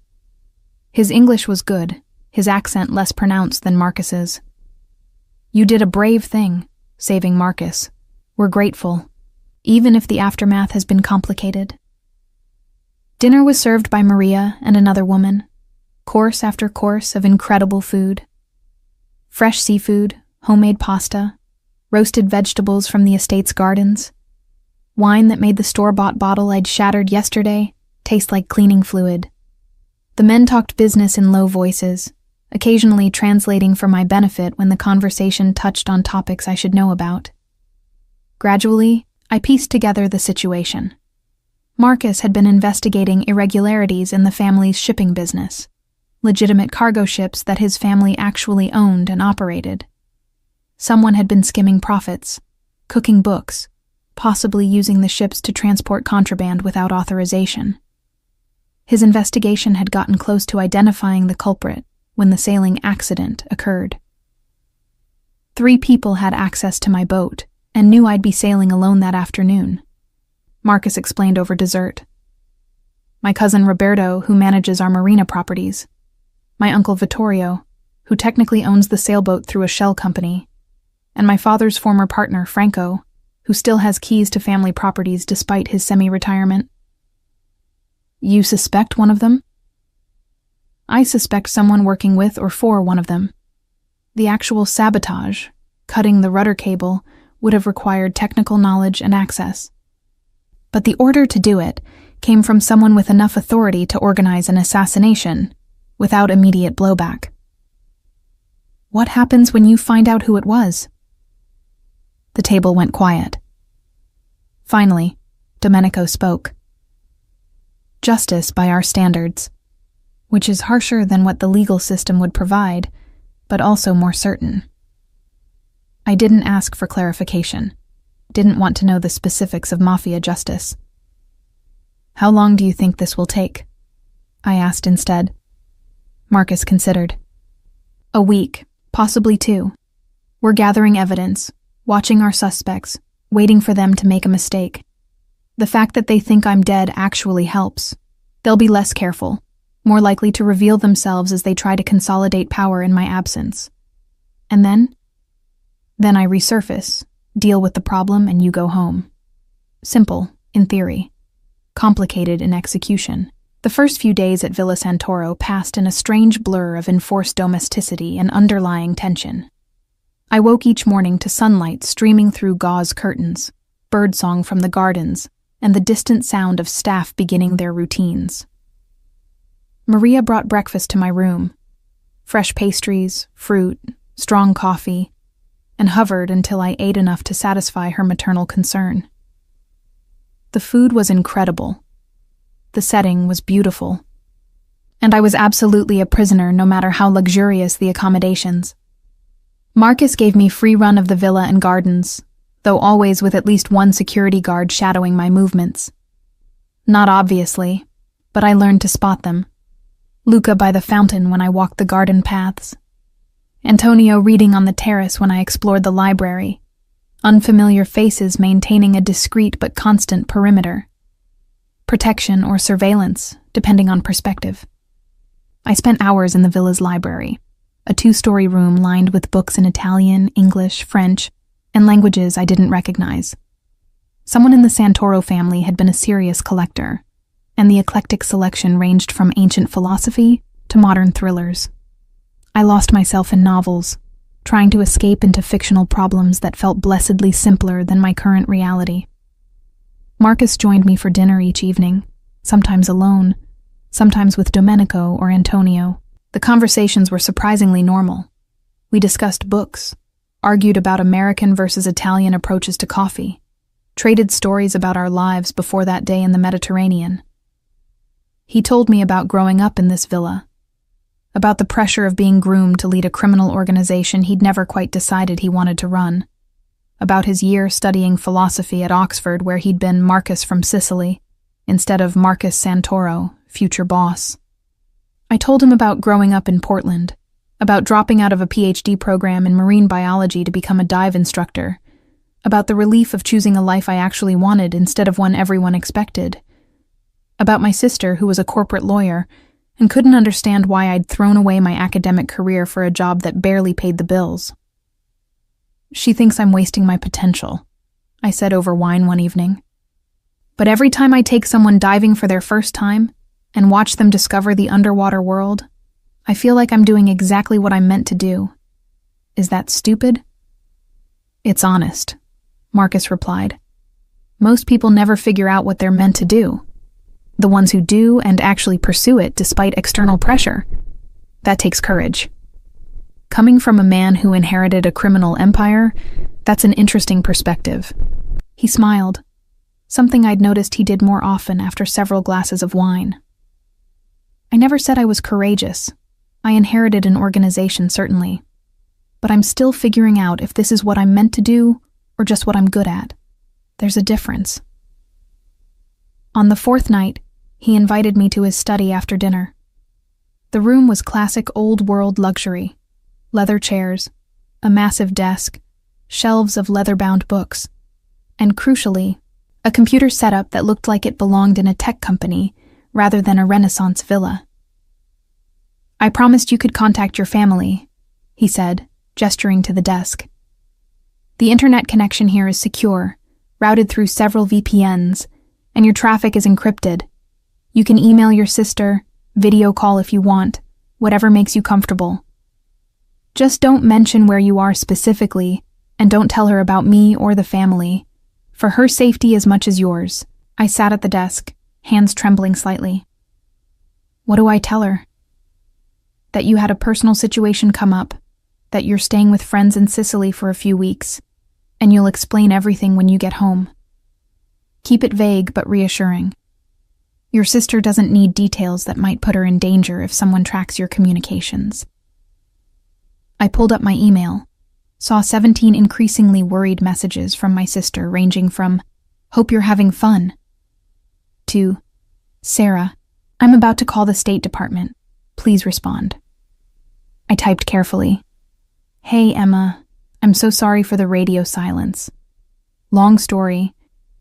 His English was good, his accent less pronounced than Marcus's. You did a brave thing, saving Marcus. We're grateful, even if the aftermath has been complicated. Dinner was served by Maria and another woman, course after course of incredible food. Fresh seafood, homemade pasta, roasted vegetables from the estate's gardens. Wine that made the store-bought bottle I'd shattered yesterday taste like cleaning fluid. The men talked business in low voices, occasionally translating for my benefit when the conversation touched on topics I should know about. Gradually, I pieced together the situation. Marcus had been investigating irregularities in the family's shipping business, legitimate cargo ships that his family actually owned and operated. Someone had been skimming profits, cooking books, possibly using the ships to transport contraband without authorization. His investigation had gotten close to identifying the culprit when the sailing accident occurred. 3 people had access to my boat and knew I'd be sailing alone that afternoon. Marcus explained over dessert. My cousin Roberto, who manages our marina properties. My uncle Vittorio, who technically owns the sailboat through a shell company. And my father's former partner, Franco, who still has keys to family properties despite his semi-retirement. You suspect one of them? I suspect someone working with or for one of them. The actual sabotage, cutting the rudder cable, would have required technical knowledge and access. But the order to do it came from someone with enough authority to organize an assassination without immediate blowback. What happens when you find out who it was? The table went quiet. Finally, Domenico spoke. Justice by our standards, which is harsher than what the legal system would provide, but also more certain. I didn't ask for clarification. Didn't want to know the specifics of mafia justice. How long do you think this will take? I asked instead. Marcus considered. A week, possibly 2. We're gathering evidence, watching our suspects, waiting for them to make a mistake. The fact that they think I'm dead actually helps. They'll be less careful, more likely to reveal themselves as they try to consolidate power in my absence. And then I resurface, deal with the problem, and you go home. Simple, in theory. Complicated in execution. The first few days at Villa Santoro passed in a strange blur of enforced domesticity and underlying tension. I woke each morning to sunlight streaming through gauze curtains, birdsong from the gardens, and the distant sound of staff beginning their routines. Maria brought breakfast to my room. Fresh pastries, fruit, strong coffee, and hovered until I ate enough to satisfy her maternal concern. The food was incredible. The setting was beautiful. And I was absolutely a prisoner no matter how luxurious the accommodations. Marcus gave me free run of the villa and gardens, though always with at least one security guard shadowing my movements. Not obviously, but I learned to spot them. Luca by the fountain when I walked the garden paths. Antonio reading on the terrace when I explored the library. Unfamiliar faces maintaining a discreet but constant perimeter. Protection or surveillance, depending on perspective. I spent hours in the villa's library, a 2-story room lined with books in Italian, English, French, and languages I didn't recognize. Someone in the Santoro family had been a serious collector, and the eclectic selection ranged from ancient philosophy to modern thrillers. I lost myself in novels, trying to escape into fictional problems that felt blessedly simpler than my current reality. Marcus joined me for dinner each evening, sometimes alone, sometimes with Domenico or Antonio. The conversations were surprisingly normal. We discussed books, argued about American versus Italian approaches to coffee, traded stories about our lives before that day in the Mediterranean. He told me about growing up in this villa, about the pressure of being groomed to lead a criminal organization he'd never quite decided he wanted to run, about his year studying philosophy at Oxford where he'd been Marcus from Sicily, instead of Marcus Santoro, future boss. I told him about growing up in Portland, about dropping out of a PhD program in marine biology to become a dive instructor, about the relief of choosing a life I actually wanted instead of one everyone expected, about my sister who was a corporate lawyer and couldn't understand why I'd thrown away my academic career for a job that barely paid the bills. She thinks I'm wasting my potential, I said over wine one evening. But every time I take someone diving for their first time and watch them discover the underwater world, I feel like I'm doing exactly what I'm meant to do. Is that stupid? It's honest, Marcus replied. Most people never figure out what they're meant to do. The ones who do and actually pursue it despite external pressure. That takes courage. Coming from a man who inherited a criminal empire, that's an interesting perspective. He smiled, something I'd noticed he did more often after several glasses of wine. I never said I was courageous. I inherited an organization, certainly. But I'm still figuring out if this is what I'm meant to do or just what I'm good at. There's a difference. On the fourth night, he invited me to his study after dinner. The room was classic old-world luxury. Leather chairs, a massive desk, shelves of leather-bound books, and crucially, a computer setup that looked like it belonged in a tech company rather than a Renaissance villa. I promised you could contact your family, he said, gesturing to the desk. The internet connection here is secure, routed through several VPNs, and your traffic is encrypted. You can email your sister, video call if you want, whatever makes you comfortable. Just don't mention where you are specifically, and don't tell her about me or the family, for her safety as much as yours. I sat at the desk, hands trembling slightly. What do I tell her? That you had a personal situation come up, that you're staying with friends in Sicily for a few weeks, and you'll explain everything when you get home. Keep it vague but reassuring. Your sister doesn't need details that might put her in danger if someone tracks your communications. I pulled up my email, saw 17 increasingly worried messages from my sister ranging from, "Hope you're having fun," to, "Sarah, I'm about to call the State Department. Please respond." I typed carefully, "Hey, Emma, I'm so sorry for the radio silence. Long story,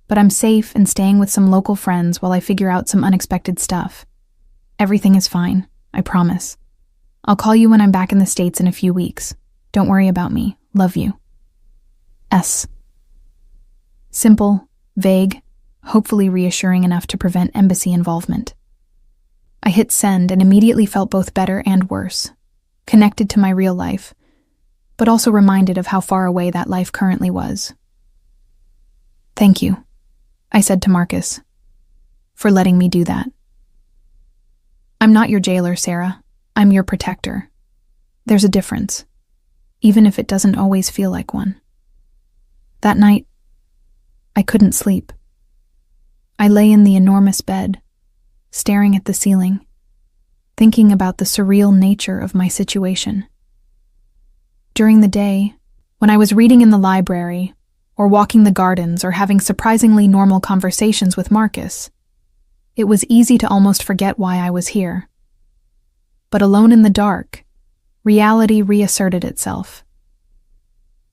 but I'm safe and staying with some local friends while I figure out some unexpected stuff. Everything is fine, I promise. I'll call you when I'm back in the States in a few weeks. Don't worry about me. Love you. S." Simple, vague, hopefully reassuring enough to prevent embassy involvement. I hit send and immediately felt both better and worse, connected to my real life, but also reminded of how far away that life currently was. "Thank you," I said to Marcus, "for letting me do that. I'm not your jailer, Sarah. I'm your protector. There's a difference, even if it doesn't always feel like one." That night, I couldn't sleep. I lay in the enormous bed, staring at the ceiling, thinking about the surreal nature of my situation. During the day, when I was reading in the library, or walking the gardens, or having surprisingly normal conversations with Marcus, it was easy to almost forget why I was here. But alone in the dark, reality reasserted itself.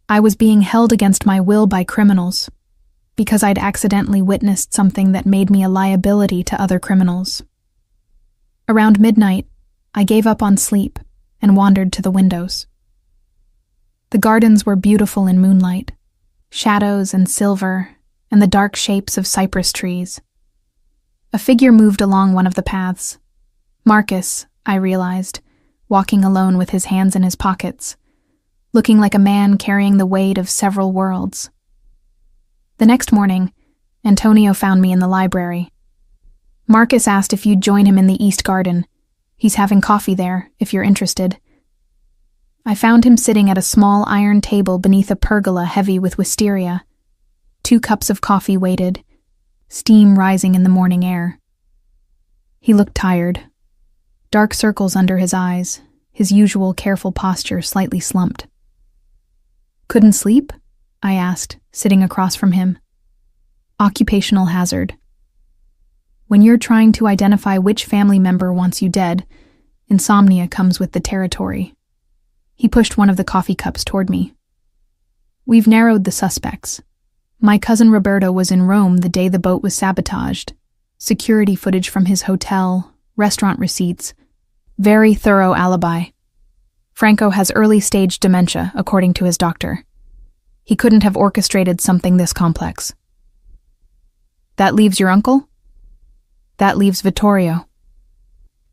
I was being held against my will by criminals, because I'd accidentally witnessed something that made me a liability to other criminals. Around midnight, I gave up on sleep and wandered to the windows. The gardens were beautiful in moonlight, shadows and silver, and the dark shapes of cypress trees. A figure moved along one of the paths. Marcus, I realized, walking alone with his hands in his pockets, looking like a man carrying the weight of several worlds. The next morning, Antonio found me in the library. Marcus asked if you'd join him in the East Garden. He's having coffee there, if you're interested. I found him sitting at a small iron table beneath a pergola heavy with wisteria. 2 cups of coffee waited, steam rising in the morning air. He looked tired. Dark circles under his eyes, his usual careful posture slightly slumped. "Couldn't sleep?" I asked, sitting across from him. "Occupational hazard. When you're trying to identify which family member wants you dead, insomnia comes with the territory." He pushed one of the coffee cups toward me. "We've narrowed the suspects. My cousin Roberto was in Rome the day the boat was sabotaged. Security footage from his hotel, restaurant receipts, very thorough alibi. Franco has early-stage dementia, according to his doctor. He couldn't have orchestrated something this complex." "That leaves your uncle?" "That leaves Vittorio.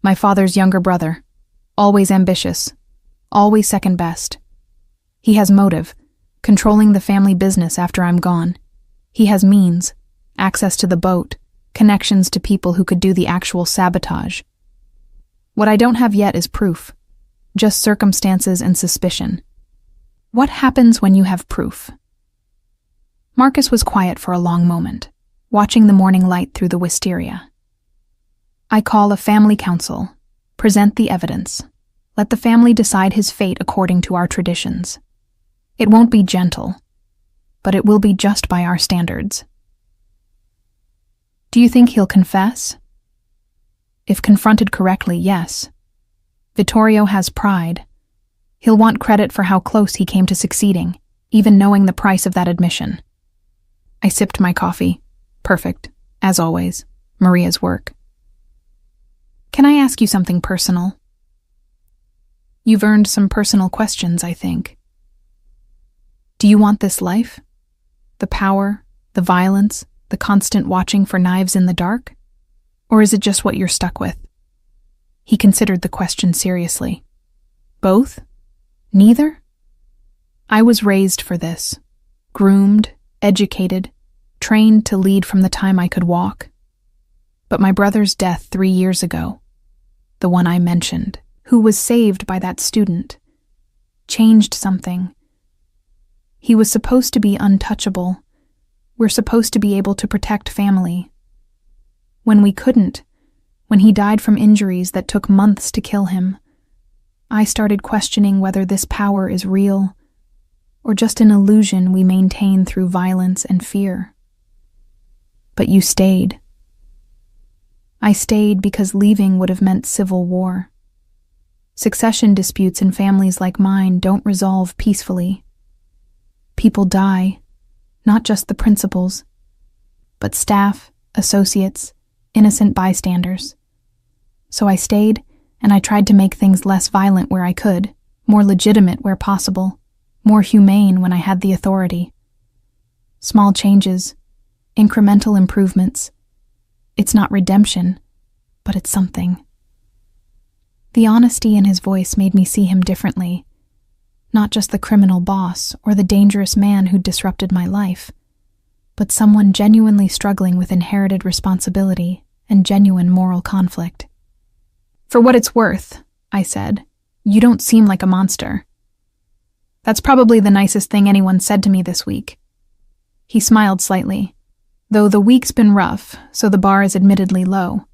My father's younger brother. Always ambitious. Always second best. He has motive, controlling the family business after I'm gone. He has means, access to the boat, connections to people who could do the actual sabotage. What I don't have yet is proof, just circumstances and suspicion. What happens when you have proof? Marcus was quiet for a long moment, watching the morning light through the wisteria. I call a family council, present the evidence. Let the family decide his fate according to our traditions. It won't be gentle, but it will be just by our standards. Do you think he'll confess? If confronted correctly, yes. Vittorio has pride. He'll want credit for how close he came to succeeding, even knowing the price of that admission. I sipped my coffee. Perfect, as always, Maria's work. Can I ask you something personal? You've earned some personal questions, I think. Do you want this life? The power, the violence, the constant watching for knives in the dark? Or is it just what you're stuck with? He considered the question seriously. Both? Neither? I was raised for this. Groomed, educated, trained to lead from the time I could walk. But my brother's death 3 years ago, the one I mentioned, who was saved by that student, changed something. He was supposed to be untouchable. We're supposed to be able to protect family. When we couldn't, when he died from injuries that took months to kill him, I started questioning whether this power is real or just an illusion we maintain through violence and fear. But you stayed. I stayed because leaving would have meant civil war. Succession disputes in families like mine don't resolve peacefully. People die, not just the principals, but staff, associates, innocent bystanders. So I stayed, and I tried to make things less violent where I could, more legitimate where possible, more humane when I had the authority. Small changes, incremental improvements. It's not redemption, but it's something. The honesty in his voice made me see him differently, not just the criminal boss or the dangerous man who disrupted my life, but someone genuinely struggling with inherited responsibility and genuine moral conflict. For what it's worth, I said, you don't seem like a monster. That's probably the nicest thing anyone said to me this week. He smiled slightly, though the week's been rough, so the bar is admittedly low.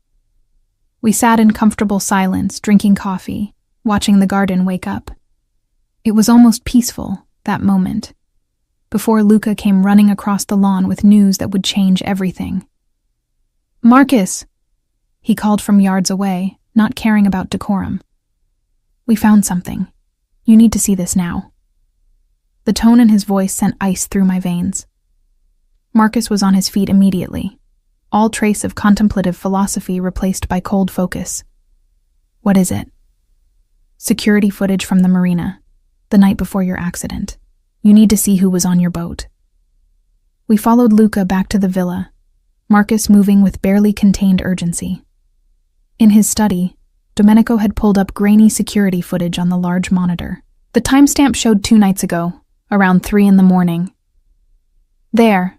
We sat in comfortable silence, drinking coffee, watching the garden wake up. It was almost peaceful, that moment, before Luca came running across the lawn with news that would change everything. Marcus! He called from yards away, not caring about decorum. We found something. You need to see this now. The tone in his voice sent ice through my veins. Marcus was on his feet immediately, all trace of contemplative philosophy replaced by cold focus. What is it? Security footage from the marina, the night before your accident. You need to see who was on your boat. We followed Luca back to the villa, Marcus moving with barely contained urgency. In his study, Domenico had pulled up grainy security footage on the large monitor. The timestamp showed 2 nights ago, around 3 a.m. There,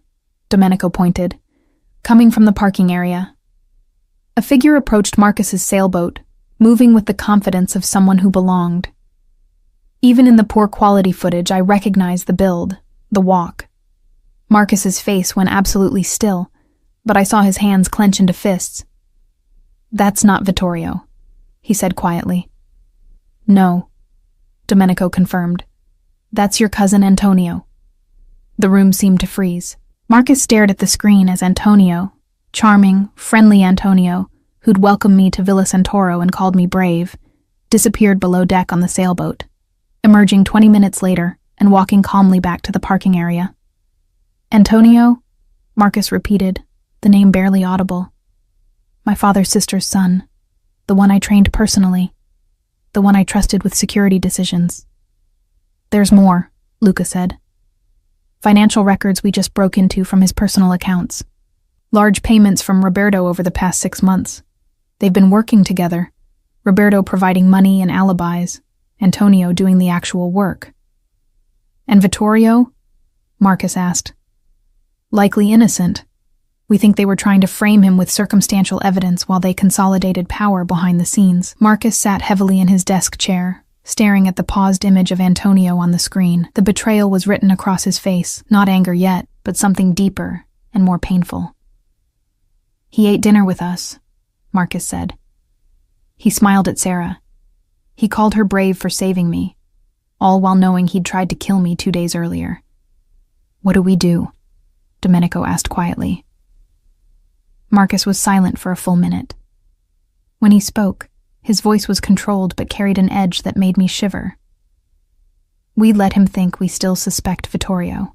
Domenico pointed, coming from the parking area. A figure approached Marcus's sailboat, moving with the confidence of someone who belonged. Even in the poor quality footage, I recognized the build, the walk. Marcus's face went absolutely still, but I saw his hands clench into fists. That's not Vittorio, he said quietly. No, Domenico confirmed. That's your cousin Antonio. The room seemed to freeze. Marcus stared at the screen as Antonio, charming, friendly Antonio, who'd welcomed me to Villa Santoro and called me brave, disappeared below deck on the sailboat, emerging 20 minutes later and walking calmly back to the parking area. Antonio? Marcus repeated, the name barely audible. My father's sister's son, the one I trained personally, the one I trusted with security decisions. There's more, Luca said. Financial records we just broke into from his personal accounts. Large payments from Roberto over the past 6 months. They've been working together, Roberto providing money and alibis, Antonio doing the actual work. And Vittorio? Marcus asked. Likely innocent. We think they were trying to frame him with circumstantial evidence while they consolidated power behind the scenes. Marcus sat heavily in his desk chair, staring at the paused image of Antonio on the screen. The betrayal was written across his face, not anger yet, but something deeper and more painful. He ate dinner with us, Marcus said. He smiled at Sarah. He called her brave for saving me, all while knowing he'd tried to kill me 2 days earlier. What do we do? Domenico asked quietly. Marcus was silent for a full minute. When he spoke, his voice was controlled but carried an edge that made me shiver. We let him think we still suspect Vittorio.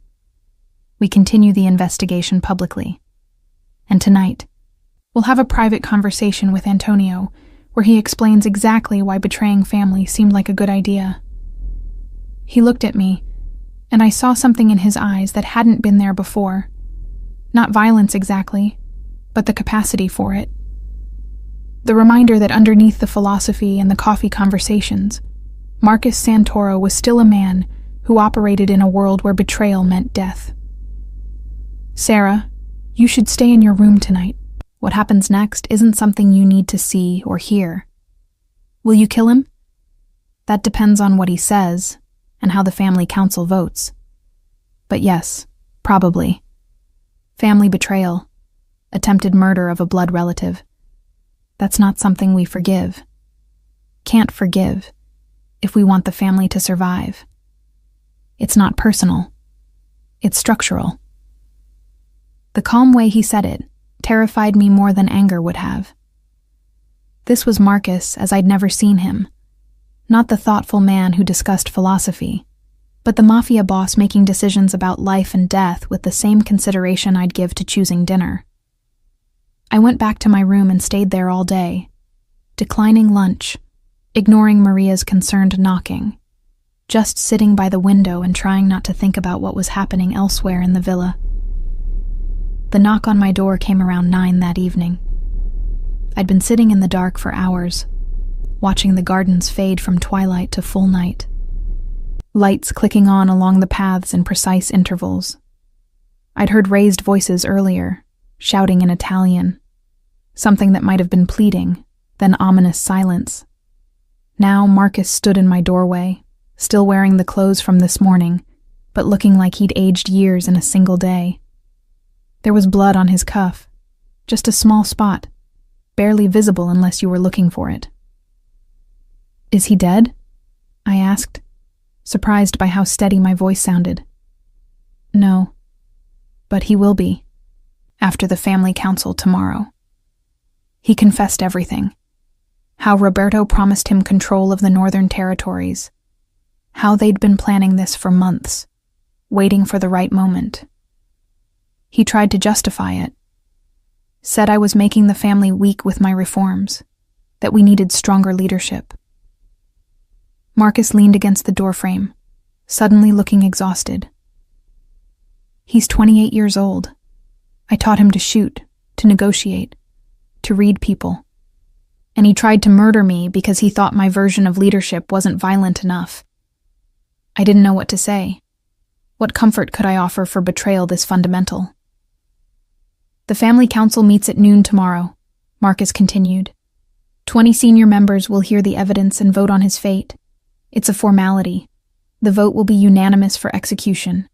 We continue the investigation publicly. And tonight, we'll have a private conversation with Antonio where he explains exactly why betraying family seemed like a good idea. He looked at me, and I saw something in his eyes that hadn't been there before. Not violence exactly, but the capacity for it. The reminder that underneath the philosophy and the coffee conversations, Marcus Santoro was still a man who operated in a world where betrayal meant death. Sarah, you should stay in your room tonight. What happens next isn't something you need to see or hear. Will you kill him? That depends on what he says and how the family council votes. But yes, probably. Family betrayal. Attempted murder of a blood relative. That's not something we forgive. Can't forgive if we want the family to survive. It's not personal. It's structural. The calm way he said it terrified me more than anger would have. This was Marcus as I'd never seen him. Not the thoughtful man who discussed philosophy, but the mafia boss making decisions about life and death with the same consideration I'd give to choosing dinner. I went back to my room and stayed there all day, declining lunch, ignoring Maria's concerned knocking, just sitting by the window and trying not to think about what was happening elsewhere in the villa. The knock on my door came around 9 that evening. I'd been sitting in the dark for hours, watching the gardens fade from twilight to full night. Lights clicking on along the paths in precise intervals. I'd heard raised voices earlier, shouting in Italian, something that might have been pleading, then ominous silence. Now Marcus stood in my doorway, still wearing the clothes from this morning, but looking like he'd aged years in a single day. There was blood on his cuff, just a small spot, barely visible unless you were looking for it. Is he dead? I asked, surprised by how steady my voice sounded. No, but he will be, after the family council tomorrow. He confessed everything. How Roberto promised him control of the northern territories. How they'd been planning this for months, waiting for the right moment. He tried to justify it. Said I was making the family weak with my reforms, that we needed stronger leadership. Marcus leaned against the doorframe, suddenly looking exhausted. He's 28 years old. I taught him to shoot, to negotiate, to read people. And he tried to murder me because he thought my version of leadership wasn't violent enough. I didn't know what to say. What comfort could I offer for betrayal this fundamental? The family council meets at noon tomorrow, Marcus continued. 20 senior members will hear the evidence and vote on his fate. It's a formality. The vote will be unanimous for execution.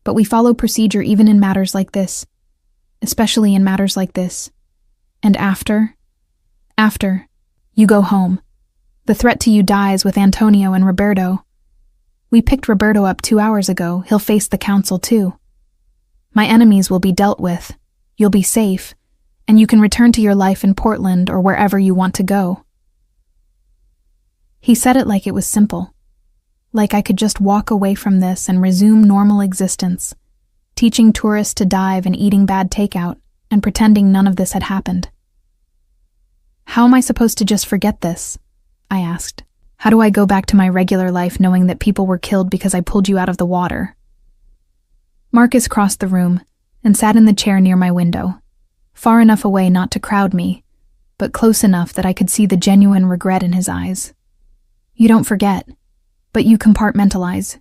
But we follow procedure even in matters like this. Especially in matters like this. And after, you go home. The threat to you dies with Antonio and Roberto. We picked Roberto up 2 hours ago. He'll face the council too. My enemies will be dealt with. You'll be safe, and you can return to your life in Portland or wherever you want to go. He said it like it was simple. Like I could just walk away from this and resume normal existence, teaching tourists to dive and eating bad takeout, and pretending none of this had happened. How am I supposed to just forget this? I asked. How do I go back to my regular life knowing that people were killed because I pulled you out of the water? Marcus crossed the room and sat in the chair near my window, far enough away not to crowd me, but close enough that I could see the genuine regret in his eyes. You don't forget, but you compartmentalize.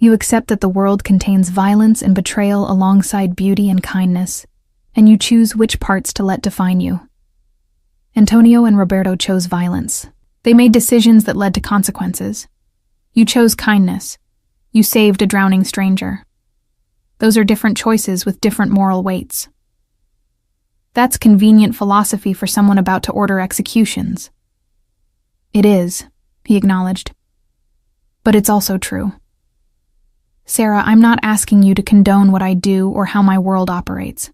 You accept that the world contains violence and betrayal alongside beauty and kindness, and you choose which parts to let define you. Antonio and Roberto chose violence. They made decisions that led to consequences. You chose kindness. You saved a drowning stranger. Those are different choices with different moral weights. That's convenient philosophy for someone about to order executions. It is, he acknowledged. But it's also true. Sarah, I'm not asking you to condone what I do or how my world operates.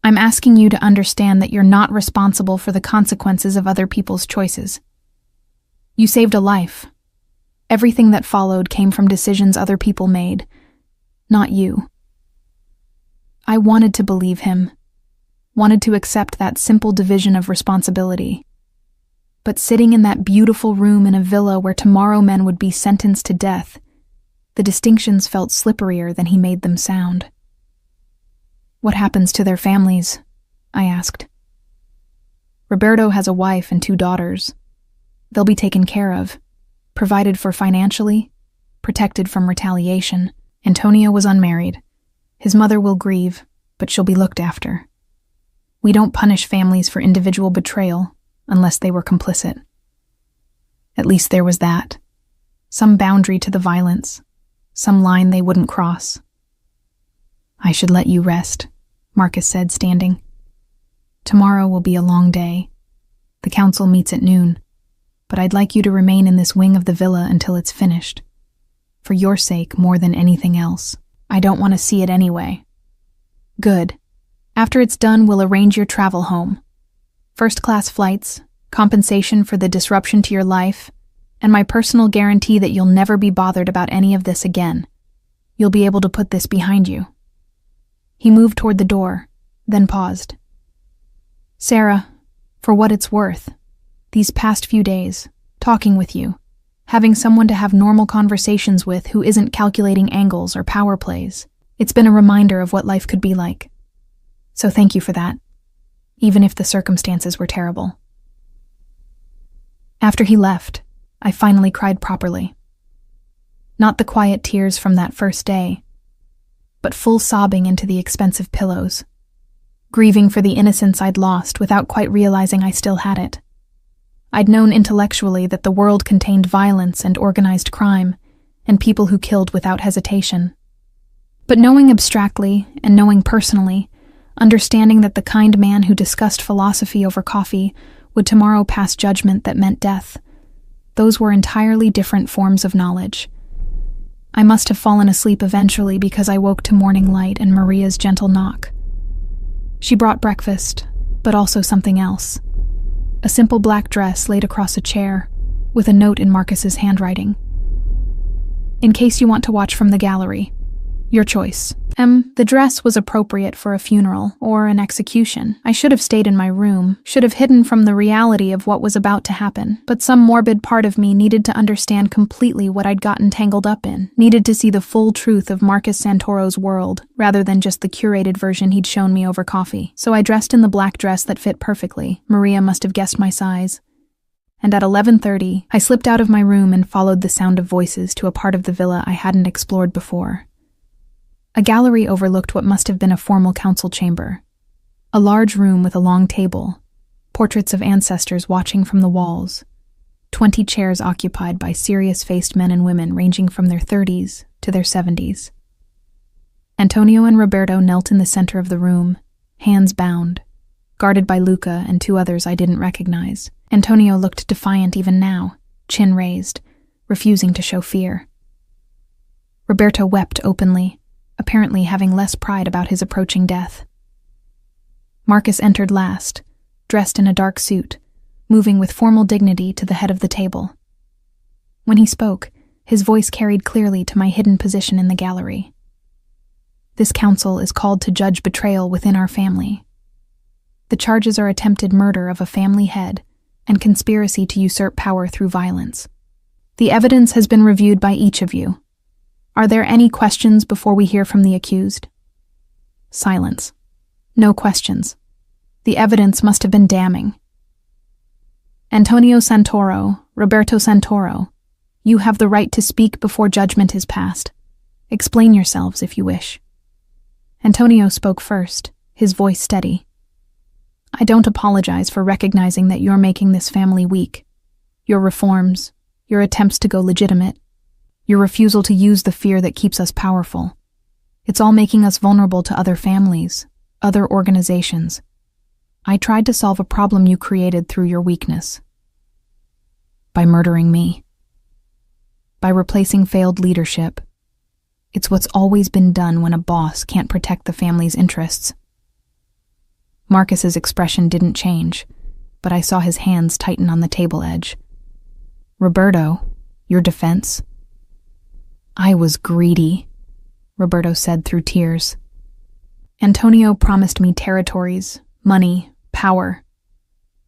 I'm asking you to understand that you're not responsible for the consequences of other people's choices. You saved a life. Everything that followed came from decisions other people made, not you. I wanted to believe him, wanted to accept that simple division of responsibility. But sitting in that beautiful room in a villa where tomorrow men would be sentenced to death, the distinctions felt slipperier than he made them sound. What happens to their families? I asked. Roberto has a wife and 2 daughters. They'll be taken care of, provided for financially, protected from retaliation. Antonio was unmarried. His mother will grieve, but she'll be looked after. We don't punish families for individual betrayal unless they were complicit. At least there was that. Some boundary to the violence, some line they wouldn't cross. I should let you rest, Marcus said, standing. Tomorrow will be a long day. The council meets at noon, but I'd like you to remain in this wing of the villa until it's finished. For your sake more than anything else. I don't want to see it anyway. Good. After it's done, we'll arrange your travel home. First-class flights, compensation for the disruption to your life, and my personal guarantee that you'll never be bothered about any of this again. You'll be able to put this behind you. He moved toward the door, then paused. Sarah, for what it's worth, these past few days, talking with you, having someone to have normal conversations with who isn't calculating angles or power plays, it's been a reminder of what life could be like. So thank you for that, even if the circumstances were terrible. After he left, I finally cried properly. Not the quiet tears from that first day, but full sobbing into the expensive pillows, grieving for the innocence I'd lost without quite realizing I still had it. I'd known intellectually that the world contained violence and organized crime, and people who killed without hesitation. But knowing abstractly and knowing personally, understanding that the kind man who discussed philosophy over coffee would tomorrow pass judgment that meant death, those were entirely different forms of knowledge. I must have fallen asleep eventually because I woke to morning light and Maria's gentle knock. She brought breakfast, but also something else. A simple black dress laid across a chair, with a note in Marcus's handwriting. In case you want to watch from the gallery, your choice. The dress was appropriate for a funeral or an execution. I should have stayed in my room, should have hidden from the reality of what was about to happen, but some morbid part of me needed to understand completely what I'd gotten tangled up in, needed to see the full truth of Marcus Santoro's world, rather than just the curated version he'd shown me over coffee. So I dressed in the black dress that fit perfectly. Maria must have guessed my size. And at 11:30, I slipped out of my room and followed the sound of voices to a part of the villa I hadn't explored before. A gallery overlooked what must have been a formal council chamber. A large room with a long table, portraits of ancestors watching from the walls, 20 chairs occupied by serious-faced men and women ranging from their 30s to their 70s. Antonio and Roberto knelt in the center of the room, hands bound, guarded by Luca and 2 others I didn't recognize. Antonio looked defiant even now, chin raised, refusing to show fear. Roberto wept openly, apparently having less pride about his approaching death. Marcus entered last, dressed in a dark suit, moving with formal dignity to the head of the table. When he spoke, his voice carried clearly to my hidden position in the gallery. This council is called to judge betrayal within our family. The charges are attempted murder of a family head and conspiracy to usurp power through violence. The evidence has been reviewed by each of you. Are there any questions before we hear from the accused? Silence. No questions. The evidence must have been damning. Antonio Santoro, Roberto Santoro, you have the right to speak before judgment is passed. Explain yourselves if you wish." Antonio spoke first, his voice steady. "I don't apologize for recognizing that you're making this family weak. Your reforms, your attempts to go legitimate, your refusal to use the fear that keeps us powerful. It's all making us vulnerable to other families, other organizations. I tried to solve a problem you created through your weakness. By murdering me. By replacing failed leadership. It's what's always been done when a boss can't protect the family's interests." Marcus's expression didn't change, but I saw his hands tighten on the table edge. "Roberto, your defense?" "I was greedy," Roberto said through tears. "Antonio promised me territories, money, power.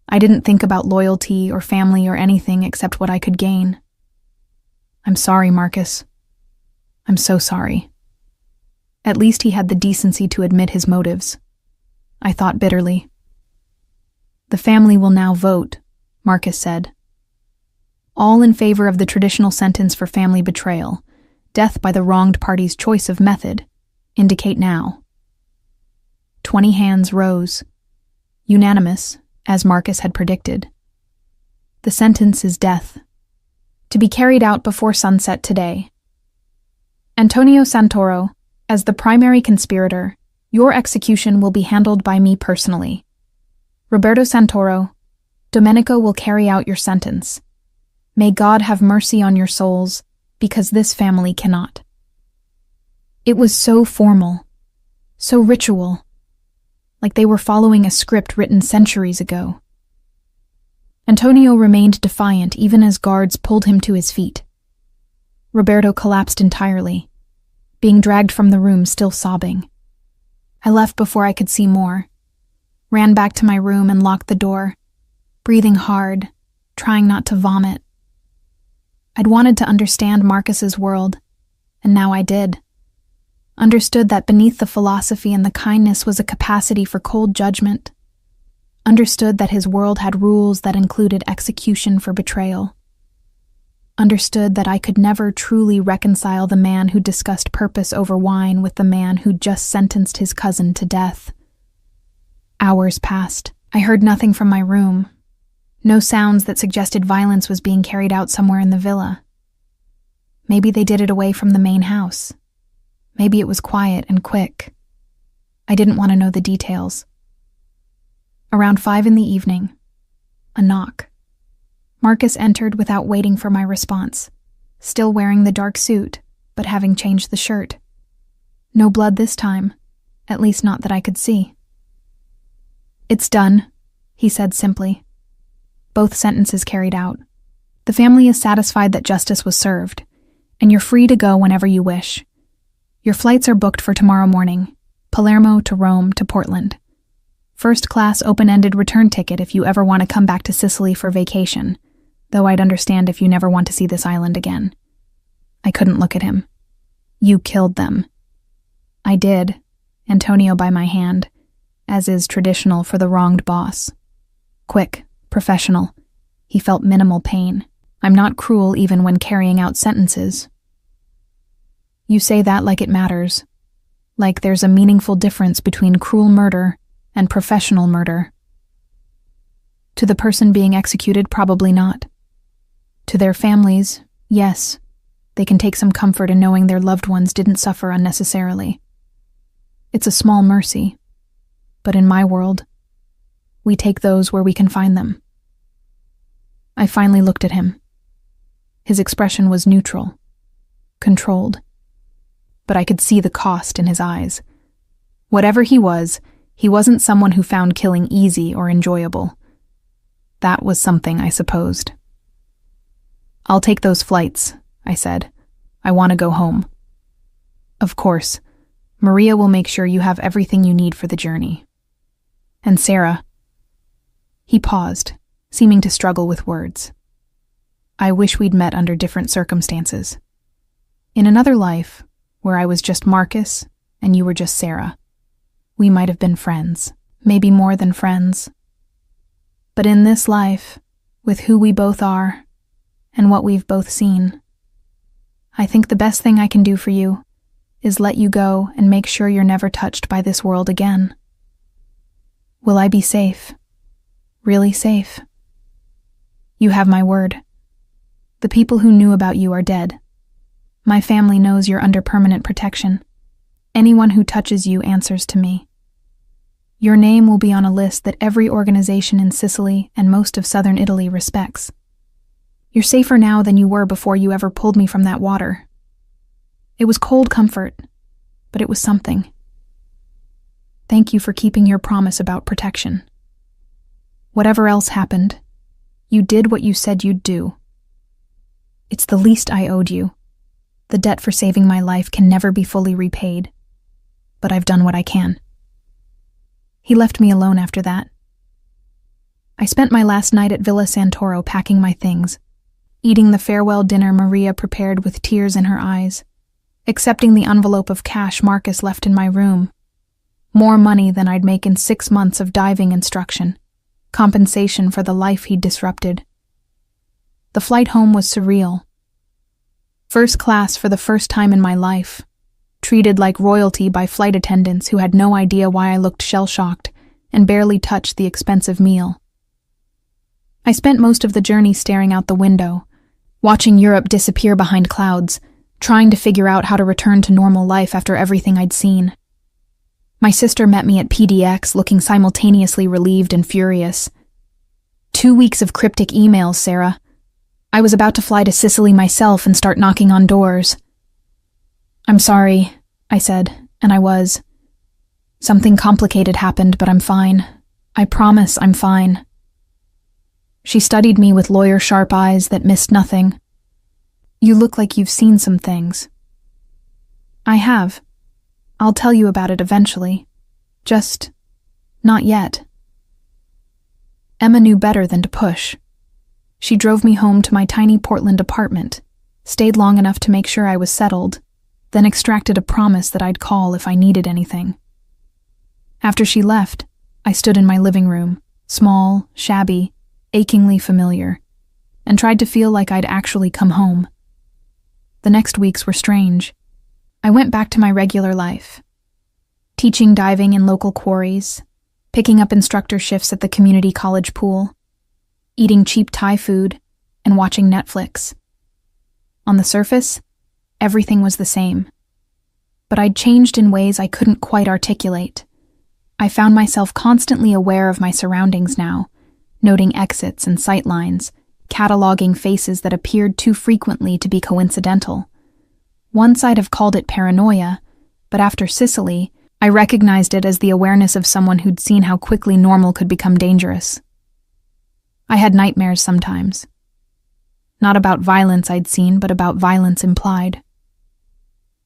I didn't think about loyalty or family or anything except what I could gain. I'm sorry, Marcus. I'm so sorry." At least he had the decency to admit his motives. I thought bitterly. "The family will now vote," Marcus said. "All in favor of the traditional sentence for family betrayal, death by the wronged party's choice of method, indicate now." 20 hands rose. Unanimous, as Marcus had predicted. The sentence is death, to be carried out before sunset today. Antonio Santoro, as the primary conspirator, your execution will be handled by me personally. Roberto Santoro, Domenico will carry out your sentence. May God have mercy on your souls, because this family cannot. It was so formal, so ritual, like they were following a script written centuries ago. Antonio remained defiant even as guards pulled him to his feet. Roberto collapsed entirely, being dragged from the room still sobbing. I left before I could see more, ran back to my room and locked the door, breathing hard, trying not to vomit. I'd wanted to understand Marcus's world, and now I did. Understood that beneath the philosophy and the kindness was a capacity for cold judgment. Understood that his world had rules that included execution for betrayal. Understood that I could never truly reconcile the man who discussed purpose over wine with the man who just sentenced his cousin to death. Hours passed. I heard nothing from my room. No sounds that suggested violence was being carried out somewhere in the villa. Maybe they did it away from the main house. Maybe it was quiet and quick. I didn't want to know the details. Around 5 p.m, a knock. Marcus entered without waiting for my response, still wearing the dark suit, but having changed the shirt. No blood this time, at least not that I could see. "It's done," he said simply. "Both sentences carried out. The family is satisfied that justice was served, and you're free to go whenever you wish. Your flights are booked for tomorrow morning, Palermo to Rome to Portland. First-class open-ended return ticket if you ever want to come back to Sicily for vacation, though I'd understand if you never want to see this island again." I couldn't look at him. "You killed them." "I did," Antonio by my hand, as is traditional for the wronged boss. Quick, professional. He felt minimal pain. I'm not cruel even when carrying out sentences. "You say that like it matters. Like there's a meaningful difference between cruel murder and professional murder. To the person being executed, probably not. To their families, yes, they can take some comfort in knowing their loved ones didn't suffer unnecessarily. It's a small mercy, but in my world, we take those where we can find them." I finally looked at him. His expression was neutral, controlled, but I could see the cost in his eyes. Whatever he wasn't someone who found killing easy or enjoyable. That was something I supposed. "I'll take those flights," I said. "I want to go home." "Of course. Maria will make sure you have everything you need for the journey. And Sarah." He paused, seeming to struggle with words. "I wish we'd met under different circumstances. In another life, where I was just Marcus and you were just Sarah, we might have been friends, maybe more than friends. But in this life, with who we both are, and what we've both seen, I think the best thing I can do for you is let you go and make sure you're never touched by this world again. Will I be safe? Really safe? You have my word. The people who knew about you are dead. My family knows you're under permanent protection. Anyone who touches you answers to me. Your name will be on a list that every organization in Sicily and most of southern Italy respects. You're safer now than you were before you ever pulled me from that water. It was cold comfort, but it was something. Thank you for keeping your promise about protection. Whatever else happened, you did what you said you'd do. It's the least I owed you. The debt for saving my life can never be fully repaid, but I've done what I can. He left me alone after that. I spent my last night at Villa Santoro packing my things, eating the farewell dinner Maria prepared with tears in her eyes, accepting the envelope of cash Marcus left in my room. More money than I'd make in 6 months of diving instruction, compensation for the life he'd disrupted. The flight home was surreal. First class for the first time in my life, treated like royalty by flight attendants who had no idea why I looked shell-shocked and barely touched the expensive meal. I spent most of the journey staring out the window, watching Europe disappear behind clouds, trying to figure out how to return to normal life after everything I'd seen. My sister met me at PDX, looking simultaneously relieved and furious. 2 weeks of cryptic emails, Sarah. I was about to fly to Sicily myself and start knocking on doors. I'm sorry, I said, and I was. Something complicated happened, but I'm fine. I promise I'm fine. She studied me with lawyer-sharp eyes that missed nothing. You look like you've seen some things. I have. I'll tell you about it eventually. Just not yet. Emma knew better than to push. She drove me home to my tiny Portland apartment, stayed long enough to make sure I was settled, then extracted a promise that I'd call if I needed anything. After she left, I stood in my living room, small, shabby, achingly familiar, and tried to feel like I'd actually come home. The next weeks were strange. I went back to my regular life, teaching diving in local quarries, picking up instructor shifts at the community college pool, eating cheap Thai food, and watching Netflix. On the surface, everything was the same. But I'd changed in ways I couldn't quite articulate. I found myself constantly aware of my surroundings now, noting exits and sightlines, cataloging faces that appeared too frequently to be coincidental. Once I'd have called it paranoia, but after Sicily, I recognized it as the awareness of someone who'd seen how quickly normal could become dangerous. I had nightmares sometimes. Not about violence I'd seen, but about violence implied.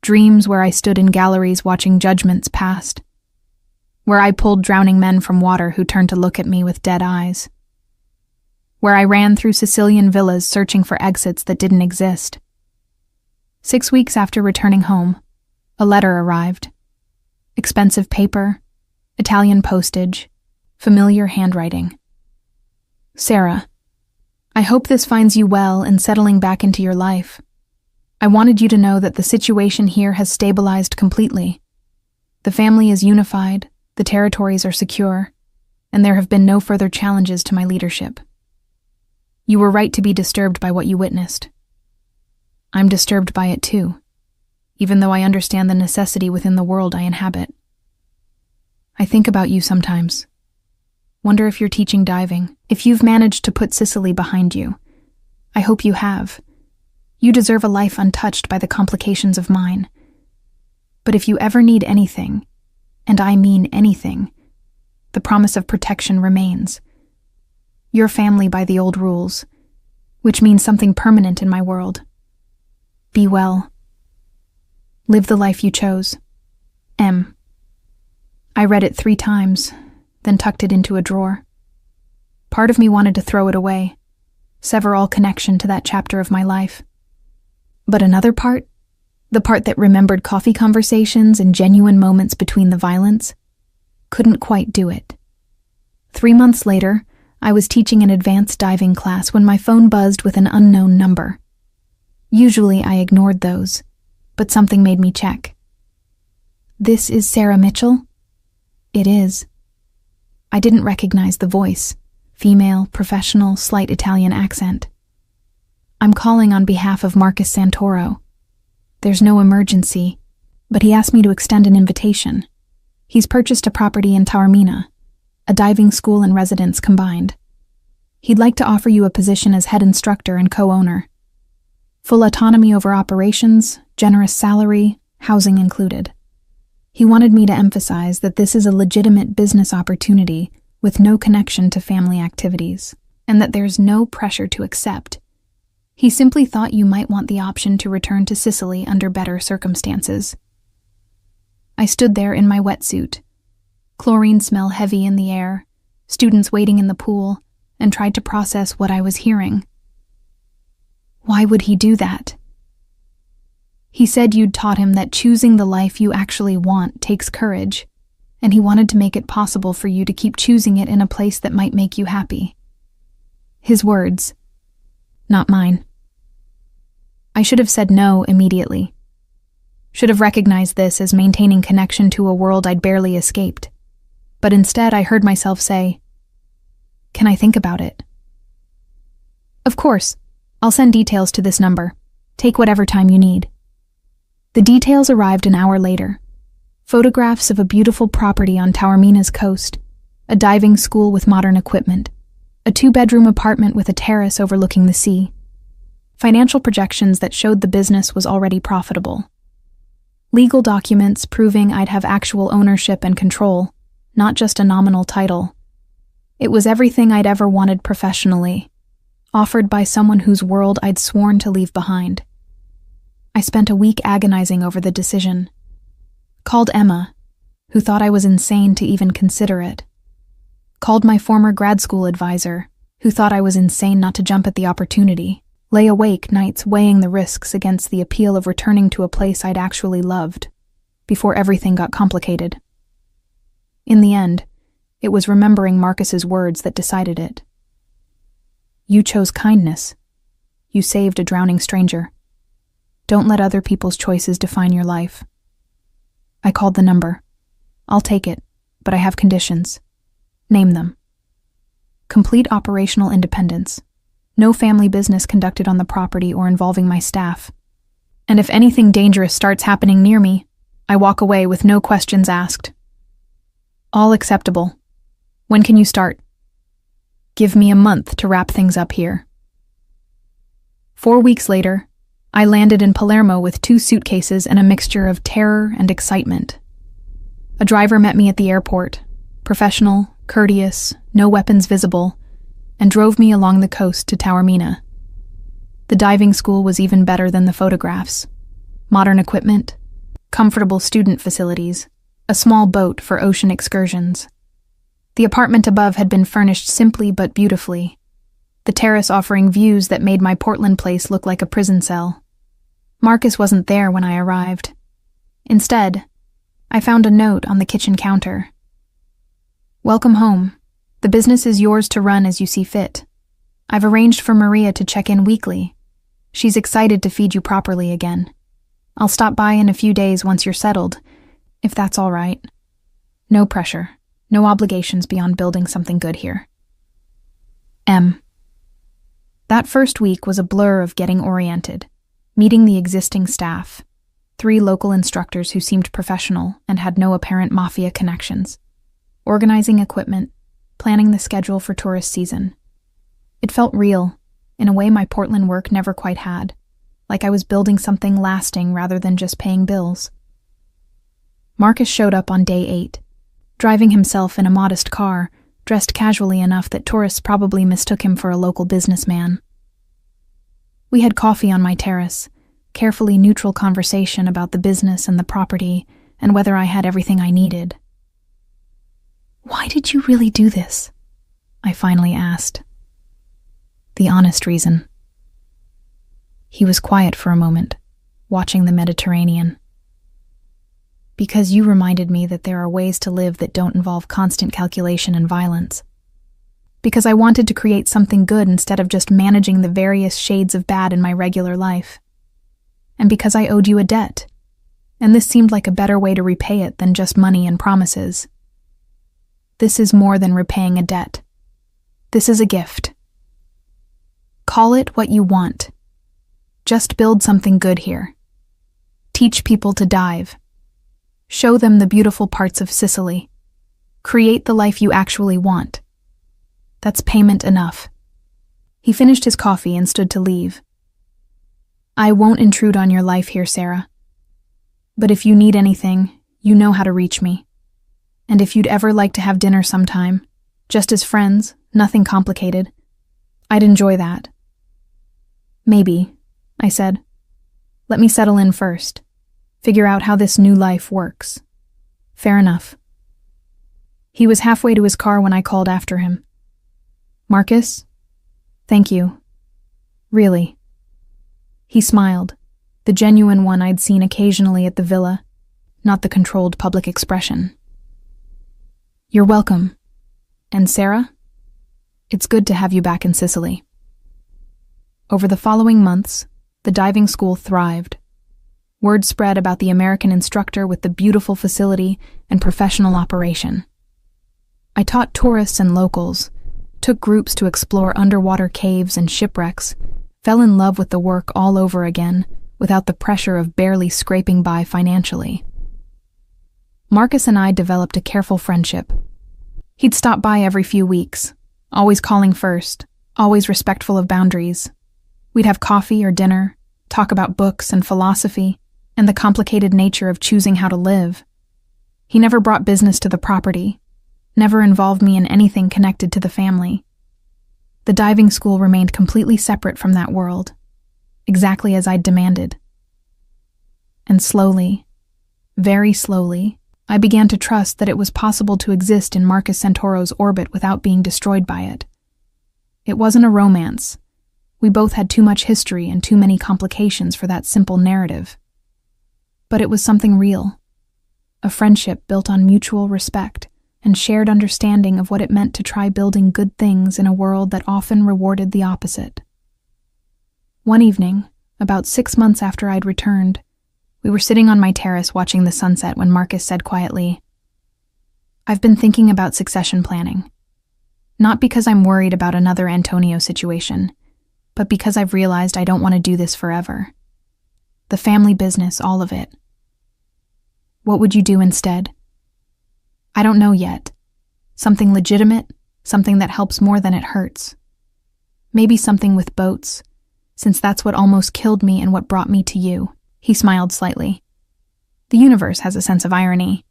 Dreams where I stood in galleries watching judgments passed, where I pulled drowning men from water who turned to look at me with dead eyes, where I ran through Sicilian villas searching for exits that didn't exist. 6 weeks after returning home, a letter arrived. Expensive paper, Italian postage, familiar handwriting. Sarah, I hope this finds you well and settling back into your life. I wanted you to know that the situation here has stabilized completely. The family is unified, the territories are secure, and there have been no further challenges to my leadership. You were right to be disturbed by what you witnessed. I'm disturbed by it too, even though I understand the necessity within the world I inhabit. I think about you sometimes. Wonder if you're teaching diving, if you've managed to put Sicily behind you. I hope you have. You deserve a life untouched by the complications of mine. But if you ever need anything, and I mean anything, the promise of protection remains. Your family by the old rules, which means something permanent in my world. Be well. Live the life you chose. M. I read it 3 times, then tucked it into a drawer. Part of me wanted to throw it away, sever all connection to that chapter of my life. But another part, the part that remembered coffee conversations and genuine moments between the violence, couldn't quite do it. 3 months later, I was teaching an advanced diving class when my phone buzzed with an unknown number. Usually I ignored those, but something made me check. "This is Sarah Mitchell?" "It is." I didn't recognize the voice. Female, professional, slight Italian accent. "I'm calling on behalf of Marcus Santoro. There's no emergency, but he asked me to extend an invitation. He's purchased a property in Taormina, a diving school and residence combined. He'd like to offer you a position as head instructor and co-owner. Full autonomy over operations, generous salary, housing included. He wanted me to emphasize that this is a legitimate business opportunity with no connection to family activities, and that there's no pressure to accept. He simply thought you might want the option to return to Sicily under better circumstances." I stood there in my wetsuit, chlorine smell heavy in the air, students waiting in the pool, and tried to process what I was hearing. Why would he do that? He said you'd taught him that choosing the life you actually want takes courage, and he wanted to make it possible for you to keep choosing it in a place that might make you happy. His words, not mine. I should have said no immediately. Should have recognized this as maintaining connection to a world I'd barely escaped. But instead I heard myself say, "Can I think about it?" "Of course. I'll send details to this number. Take whatever time you need." The details arrived an hour later. Photographs of a beautiful property on Taormina's coast, a diving school with modern equipment, a 2-bedroom apartment with a terrace overlooking the sea. Financial projections that showed the business was already profitable. Legal documents proving I'd have actual ownership and control, not just a nominal title. It was everything I'd ever wanted professionally, offered by someone whose world I'd sworn to leave behind. I spent a week agonizing over the decision. Called Emma, who thought I was insane to even consider it. Called my former grad school advisor, who thought I was insane not to jump at the opportunity. Lay awake nights weighing the risks against the appeal of returning to a place I'd actually loved, before everything got complicated. In the end, it was remembering Marcus's words that decided it. "You chose kindness. You saved a drowning stranger. Don't let other people's choices define your life." I called the number. "I'll take it, but I have conditions." "Name them." "Complete operational independence. No family business conducted on the property or involving my staff. And if anything dangerous starts happening near me, I walk away with no questions asked." "All acceptable. When can you start?" "Give me a month to wrap things up here." 4 weeks later, I landed in Palermo with 2 suitcases and a mixture of terror and excitement. A driver met me at the airport, professional, courteous, no weapons visible, and drove me along the coast to Taormina. The diving school was even better than the photographs. Modern equipment, comfortable student facilities, a small boat for ocean excursions. The apartment above had been furnished simply but beautifully, the terrace offering views that made my Portland place look like a prison cell. Marcus wasn't there when I arrived. Instead, I found a note on the kitchen counter. "Welcome home. The business is yours to run as you see fit. I've arranged for Maria to check in weekly. She's excited to feed you properly again. I'll stop by in a few days once you're settled, if that's all right. No pressure, no obligations beyond building something good here. M." That first week was a blur of getting oriented, meeting the existing staff, 3 local instructors who seemed professional and had no apparent mafia connections, organizing equipment, planning the schedule for tourist season. It felt real, in a way my Portland work never quite had, like I was building something lasting rather than just paying bills. Marcus showed up on day 8, driving himself in a modest car, dressed casually enough that tourists probably mistook him for a local businessman. We had coffee on my terrace, carefully neutral conversation about the business and the property, and whether I had everything I needed. "Why did you really do this?" I finally asked. "The honest reason." He was quiet for a moment, watching the Mediterranean. "Because you reminded me that there are ways to live that don't involve constant calculation and violence. Because I wanted to create something good instead of just managing the various shades of bad in my regular life. And because I owed you a debt. and this seemed like a better way to repay it than just money and promises. This is more than repaying a debt. This is a gift. Call it what you want. Just build something good here. Teach people to dive. Show them the beautiful parts of Sicily. Create the life you actually want. That's payment enough. He finished his coffee and stood to leave. I won't intrude on your life here, Sarah. But if you need anything, you know how to reach me. And if you'd ever like to have dinner sometime, just as friends, nothing complicated, I'd enjoy that. Maybe, I said. Let me settle in first. Figure out how this new life works. Fair enough. He was halfway to his car when I called after him. Marcus? Thank you. Really. He smiled, the genuine one I'd seen occasionally at the villa, not the controlled public expression. You're welcome. And Sarah? It's good to have you back in Sicily. Over the following months, the diving school thrived. Word spread about the American instructor with the beautiful facility and professional operation. I taught tourists and locals, took groups to explore underwater caves and shipwrecks, fell in love with the work all over again without the pressure of barely scraping by financially. Marcus and I developed a careful friendship. He'd stop by every few weeks, always calling first, always respectful of boundaries. We'd have coffee or dinner, talk about books and philosophy, and the complicated nature of choosing how to live. He never brought business to the property, never involved me in anything connected to the family. The diving school remained completely separate from that world, exactly as I'd demanded. And slowly, very slowly, I began to trust that it was possible to exist in Marcus Santoro's orbit without being destroyed by it. It wasn't a romance. We both had too much history and too many complications for that simple narrative. But it was something real, a friendship built on mutual respect and shared understanding of what it meant to try building good things in a world that often rewarded the opposite. One evening, about 6 months after I'd returned, we were sitting on my terrace watching the sunset when Marcus said quietly, I've been thinking about succession planning. Not because I'm worried about another Antonio situation, but because I've realized I don't want to do this forever. The family business, all of it. What would you do instead? I don't know yet. Something legitimate, something that helps more than it hurts. Maybe something with boats, since that's what almost killed me and what brought me to you. He smiled slightly. The universe has a sense of irony.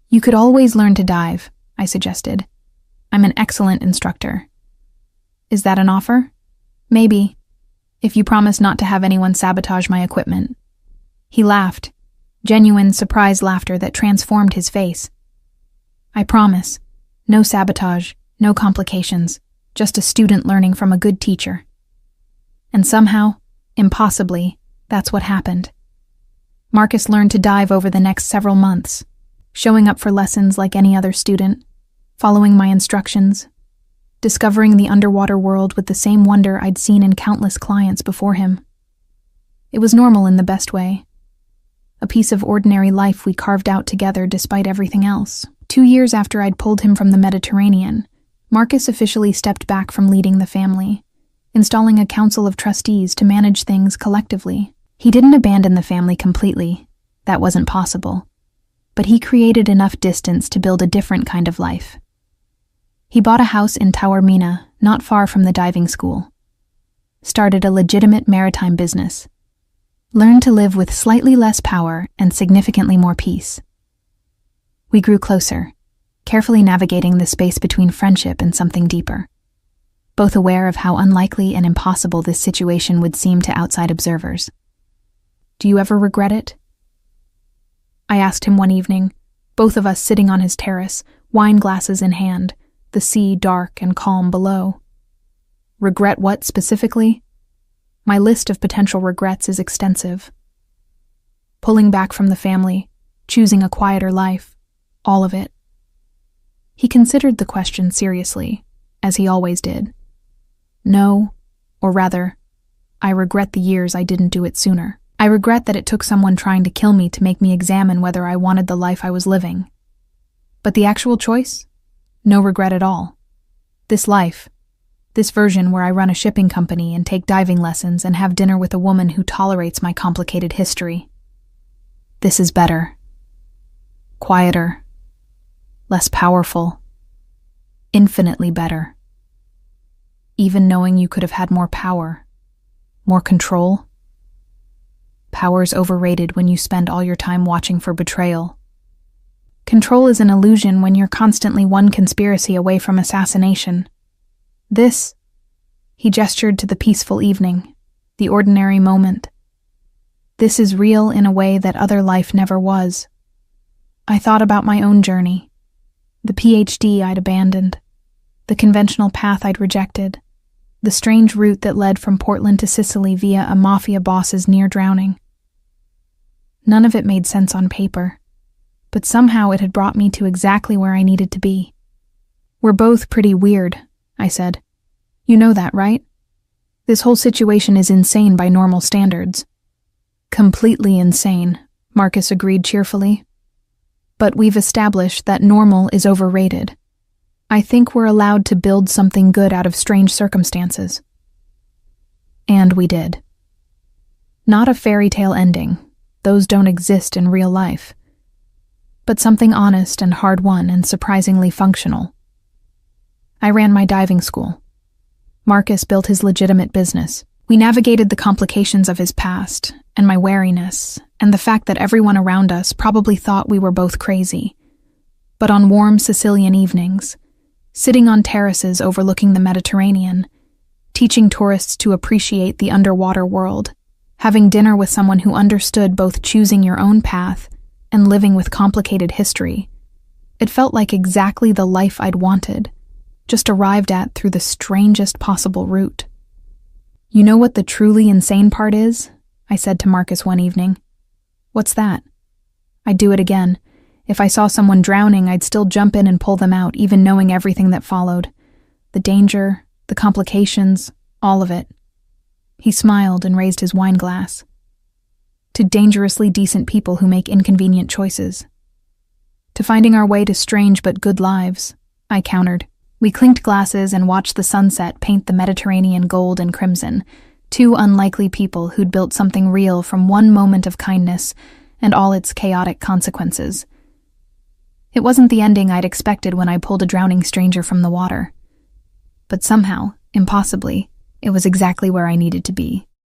You could always learn to dive, I suggested. I'm an excellent instructor. Is that an offer? Maybe, if you promise not to have anyone sabotage my equipment. He laughed, genuine, surprised laughter that transformed his face. I promise. No sabotage, no complications, just a student learning from a good teacher. And somehow, impossibly, that's what happened. Marcus learned to dive over the next several months, showing up for lessons like any other student, following my instructions, discovering the underwater world with the same wonder I'd seen in countless clients before him. It was normal in the best way. A piece of ordinary life we carved out together despite everything else. 2 years after I'd pulled him from the Mediterranean, Marcus officially stepped back from leading the family, installing a council of trustees to manage things collectively. He didn't abandon the family completely. That wasn't possible. But he created enough distance to build a different kind of life. He bought a house in Taormina, not far from the diving school. Started a legitimate maritime business. Learned to live with slightly less power and significantly more peace. We grew closer, carefully navigating the space between friendship and something deeper, both aware of how unlikely and impossible this situation would seem to outside observers. Do you ever regret it? I asked him one evening, both of us sitting on his terrace, wine glasses in hand, the sea dark and calm below. Regret what specifically? My list of potential regrets is extensive. Pulling back from the family, choosing a quieter life, all of it. He considered the question seriously, as he always did. No, or rather, I regret the years I didn't do it sooner. I regret that it took someone trying to kill me to make me examine whether I wanted the life I was living. But the actual choice? No regret at all. This life, this version where I run a shipping company and take diving lessons and have dinner with a woman who tolerates my complicated history. This is better. Quieter. Less powerful. Infinitely better. Even knowing you could have had more power, more control. Power's overrated when you spend all your time watching for betrayal. Control is an illusion when you're constantly one conspiracy away from assassination. This, he gestured to the peaceful evening, the ordinary moment. This is real in a way that other life never was. I thought about my own journey, the PhD I'd abandoned, the conventional path I'd rejected, the strange route that led from Portland to Sicily via a mafia boss's near drowning. None of it made sense on paper, but somehow it had brought me to exactly where I needed to be. We're both pretty weird, I said. You know that, right? This whole situation is insane by normal standards. Completely insane, Marcus agreed cheerfully. But we've established that normal is overrated. I think we're allowed to build something good out of strange circumstances. And we did. Not a fairy tale ending. Those don't exist in real life. But something honest and hard-won and surprisingly functional. I ran my diving school. Marcus built his legitimate business. We navigated the complications of his past, and my wariness, and the fact that everyone around us probably thought we were both crazy. But on warm Sicilian evenings, sitting on terraces overlooking the Mediterranean, teaching tourists to appreciate the underwater world, having dinner with someone who understood both choosing your own path and living with complicated history, it felt like exactly the life I'd wanted, just arrived at through the strangest possible route. You know what the truly insane part is? I said to Marcus one evening. What's that? I'd do it again. If I saw someone drowning, I'd still jump in and pull them out, even knowing everything that followed. The danger, the complications, all of it. He smiled and raised his wine glass. To dangerously decent people who make inconvenient choices. To finding our way to strange but good lives, I countered. We clinked glasses and watched the sunset paint the Mediterranean gold and crimson, two unlikely people who'd built something real from one moment of kindness and all its chaotic consequences. It wasn't the ending I'd expected when I pulled a drowning stranger from the water. But somehow, impossibly, it was exactly where I needed to be.